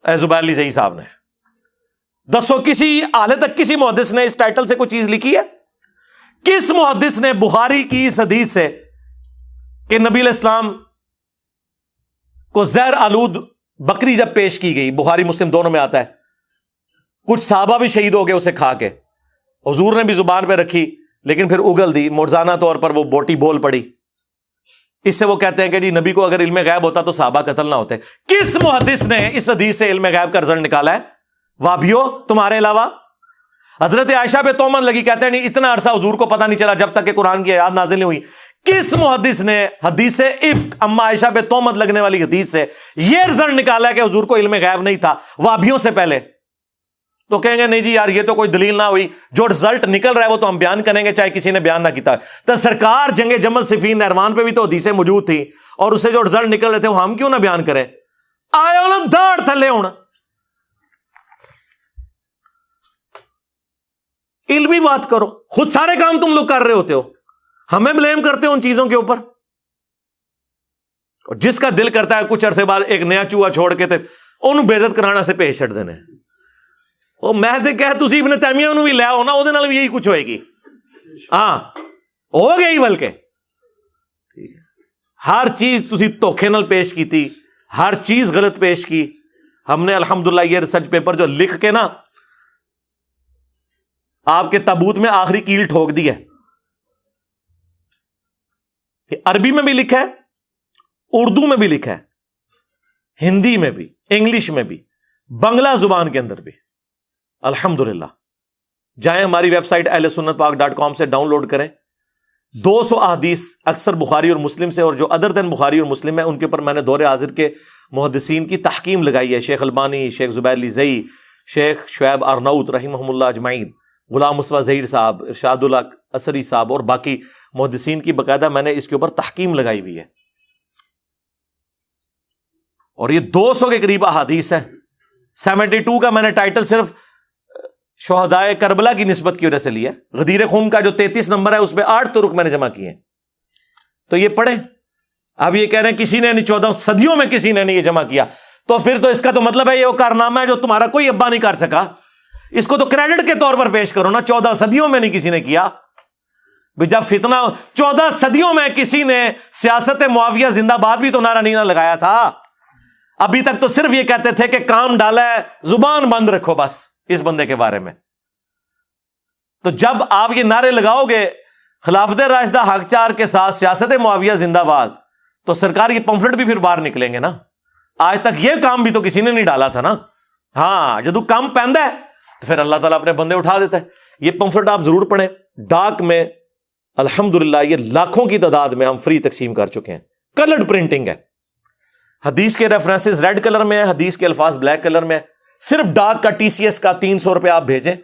زبیر علی زئی صاحب نے. دسو کسی حال تک کسی محدث نے اس ٹائٹل سے کوئی چیز لکھی ہے؟ کس محدث نے بخاری کی اس حدیث سے کہ نبی علیہ السلام کو زہر آلود بکری جب پیش کی گئی، بخاری مسلم دونوں میں آتا ہے، کچھ صحابہ بھی شہید ہو گئے اسے کھا کے، حضور نے بھی زبان پہ رکھی لیکن پھر اگل دی، موجزانہ طور پر وہ بوٹی بول پڑی. اس سے وہ کہتے ہیں کہ جی نبی کو اگر علم غیب ہوتا تو صحابہ قتل نہ ہوتے. کس محدث نے اس حدیث سے علم غیب کا رزلٹ نکالا ہے؟ وابیو تمہارے علاوہ؟ حضرت عائشہ پہ تہمت لگی، کہتے ہیں نہیں اتنا عرصہ حضور کو پتہ نہیں چلا جب تک کہ قرآن کی آیات نازل نہیں ہوئی. کس محدث نے حدیث افک اما عائشہ پہ تہمت لگنے والی حدیث سے یہ رزلٹ نکالا ہے کہ حضور کو علم غیب نہیں تھا وابیوں سے پہلے؟ تو کہیں گے نہیں جی یار یہ تو کوئی دلیل نہ ہوئی، جو رزلٹ نکل رہا ہے وہ تو ہم بیان کریں گے چاہے کسی نے بیان نہ کیتا. تو سرکار جنگ جمل، صفین، نہروان پہ بھی تو حدیثیں موجود تھیں، اور اس سے جو رزلٹ نکل رہے تھے وہ ہم کیوں نہ بیان کریں؟ آئے ہونا داڑھ تھلے ہونا، علمی بات کرو. خود سارے کام تم لوگ کر رہے ہوتے ہو، ہمیں بلیم کرتے ہو ان چیزوں کے اوپر. اور جس کا دل کرتا ہے کچھ عرصے بعد ایک نیا چوہا چھوڑ کے انہوں بے عزت کرانا سے پیش چھڑ دینے. وہ مہدی کہ تسی ابن تیمیہ انہوں بھی لیا ہونا، وہ یہی کچھ ہوئے گی. ہاں ہو گئی، بلکہ ہر چیز تسی دھوکھے نال پیش کی تھی، ہر چیز غلط پیش کی. ہم نے الحمدللہ یہ ریسرچ پیپر جو لکھ کے نا آپ کے تابوت میں آخری کیل ٹھوک دی ہے. عربی میں بھی لکھا ہے، اردو میں بھی لکھا ہے، ہندی میں بھی، انگلش میں بھی، بنگلہ زبان کے اندر بھی. الحمدللہ جائیں ہماری ویب سائٹ ahlsunnatpak.com سے ڈاؤن لوڈ کریں. 200 احادیث اکثر بخاری اور مسلم سے، اور جو ادر دین بخاری اور مسلم ہے ان کے اوپر میں نے دور حاضر کے محدثین کی تحکیم لگائی ہے. شیخ البانی، شیخ زبیر علی زئی، شیخ شعیب ارناؤت رحمہم اللہ اجمعین، غلام مصطفیٰ ظہیر صاحب، ارشاد اللہ اثری صاحب، اور باقی محدثین کی باقاعدہ میں نے اس کے اوپر تحکیم لگائی ہوئی ہے. اور یہ 200 کے قریب احادیث ہے. 72 کا میں نے ٹائٹل صرف شہدائے کربلا کی نسبت کی وجہ سے لیا. غدیر خون کا جو 33 نمبر ہے اس پہ 8 طرق میں نے جمع کیے ہیں، تو یہ پڑھیں. اب یہ کہہ رہے ہیں کسی نے نہیں، 14 صدیوں میں کسی نے نہیں یہ جمع کیا، تو پھر تو اس کا تو مطلب ہے یہ وہ کارنامہ ہے جو تمہارا کوئی ابا نہیں کر سکا. اس کو تو کریڈٹ کے طور پر پیش کرو نا، 14 صدیوں میں نہیں کسی نے کیا. جب فتنہ 14 صدیوں میں کسی نے سیاست معاویہ زندہ باد بھی تو نعرہ نہیں نہ لگایا تھا. ابھی تک تو صرف یہ کہتے تھے کہ کام ڈالا ہے، زبان بند رکھو بس اس بندے کے بارے میں. تو جب آپ یہ نعرے لگاؤ گے خلافت راشدہ حق چار کے ساتھ سیاست معاویہ زندہ باد، تو سرکار یہ پمفلٹ بھی پھر باہر نکلیں گے نا. آج تک یہ کام بھی تو کسی نے نہیں ڈالا تھا نا. ہاں جدو کام پہندا ہے تو پھر اللہ تعالیٰ اپنے بندے اٹھا دیتا ہے. یہ پمفلٹ آپ ضرور پڑھیں. ڈاک میں الحمدللہ یہ لاکھوں کی تعداد میں ہم فری تقسیم کر چکے ہیں. کلرڈ پرنٹنگ ہے، حدیث کے ریفرنسز ریڈ کلر میں ہیں، حدیث کے الفاظ بلیک کلر میں. صرف ڈاک کا TCS کا 300 روپے آپ بھیجیں.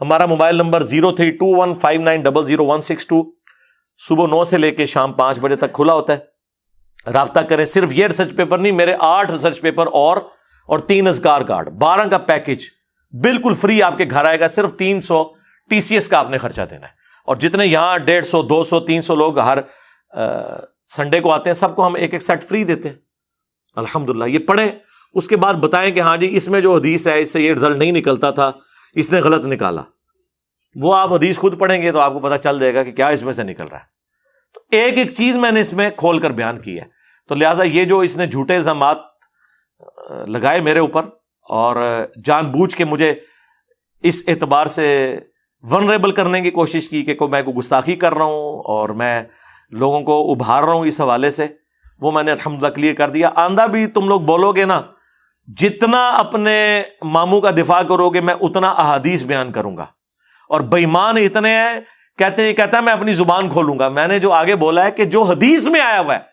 ہمارا موبائل نمبر 032159000162. صبح 9 سے لے کے شام 5 بجے تک کھلا ہوتا ہے. رابطہ کریں. صرف یہ ریسرچ پیپر نہیں، میرے 8 ریسرچ پیپر اور 3 اذکار کارڈ، 12 کا پیکج بالکل فری آپ کے گھر آئے گا. صرف 300 TCS کا آپ نے خرچہ دینا ہے. اور جتنے یہاں 150 200 300 لوگ ہر سنڈے کو آتے ہیں، سب کو ہم ایک سیٹ فری دیتے ہیں. الحمدللہ. یہ پڑھیں، اس کے بعد بتائیں کہ ہاں جی اس میں جو حدیث ہے اس سے یہ رزلٹ نہیں نکلتا تھا، اس نے غلط نکالا. وہ آپ حدیث خود پڑھیں گے تو آپ کو پتہ چل جائے گا کہ کیا اس میں سے نکل رہا ہے. تو ایک چیز میں نے اس میں کھول کر بیان کی ہے. تو لہٰذا یہ جو اس نے جھوٹے الزامات لگائے میرے اوپر اور جان بوجھ کے مجھے اس اعتبار سے ونریبل کرنے کی کوشش کی کہ میں کو گستاخی کر رہا ہوں اور میں لوگوں کو ابھار رہا ہوں اس حوالے سے، وہ میں نے الحمدللہ کلیئر کر دیا. آندہ بھی تم لوگ بولو گے نا، جتنا اپنے ماموں کا دفاع کرو گے میں اتنا احادیث بیان کروں گا. اور بےمان اتنے ہیں، کہتا ہے میں اپنی زبان کھولوں گا. میں نے جو آگے بولا ہے کہ جو حدیث میں آیا ہوا ہے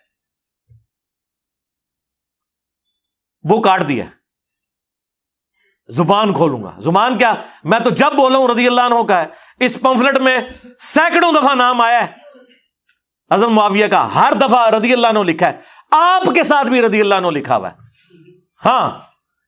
وہ کاٹ دیا. زبان کھولوں گا. زبان کیا؟ میں تو جب بولا ہوں رضی اللہ عنہ کا ہے. اس پمفلٹ میں سینکڑوں دفعہ نام آیا ہے حضرت معاویہ کا، ہر دفعہ رضی اللہ عنہ لکھا ہے. آپ کے ساتھ بھی رضی اللہ عنہ لکھا ہوا ہے. ہاں،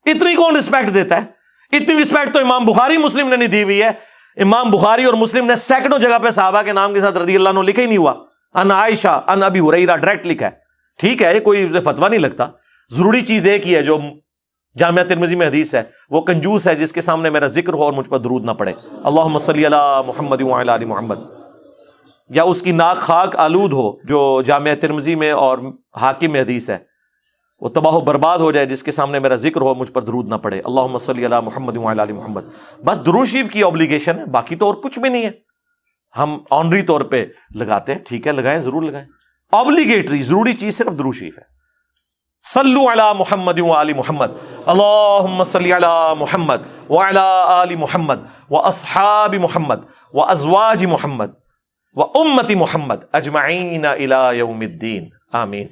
اتنی کون رسپیکٹ دیتا ہے؟ اتنی رسپیکٹ تو امام بخاری مسلم نے نہیں دی ہوئی ہے. امام بخاری اور مسلم نے سینکڑوں جگہ پہ صحابہ کے نام کے ساتھ رضی اللہ عنہ لکھا ہی نہیں ہوا. ان عائشہ ان ابی ہریرہ ڈائریکٹ لکھا ہے. ٹھیک ہے، یہ کوئی فتویٰ نہیں لگتا. ضروری چیز ایک ہی ہے جو جامعہ ترمذی میں حدیث ہے، وہ کنجوس ہے جس کے سامنے میرا ذکر ہو اور مجھ پر درود نہ پڑے. اللہم صلی علی محمد وعلی آل محمد. یا اس کی ناک خاک آلود ہو جو جامعہ ترمذی میں اور حاکم میں حدیث ہے، وہ تباہ و برباد ہو جائے جس کے سامنے میرا ذکر ہو مجھ پر درود نہ پڑے. اللہم صلی علی محمد وعلی آل محمد. بس درود شریف کی اوبلیگیشن ہے، باقی تو اور کچھ بھی نہیں ہے. ہم آنری طور پہ لگاتے ہیں، ٹھیک ہے لگائیں، ضرور لگائیں. اوبلیگیٹری ضروری چیز صرف درود شریف ہے. صلو علی محمد وعلی محمد. اللہم صلی علی محمد وعلی آل محمد واصحاب محمد وازواج محمد وامت محمد اجمعین الی یوم الدین. آمین.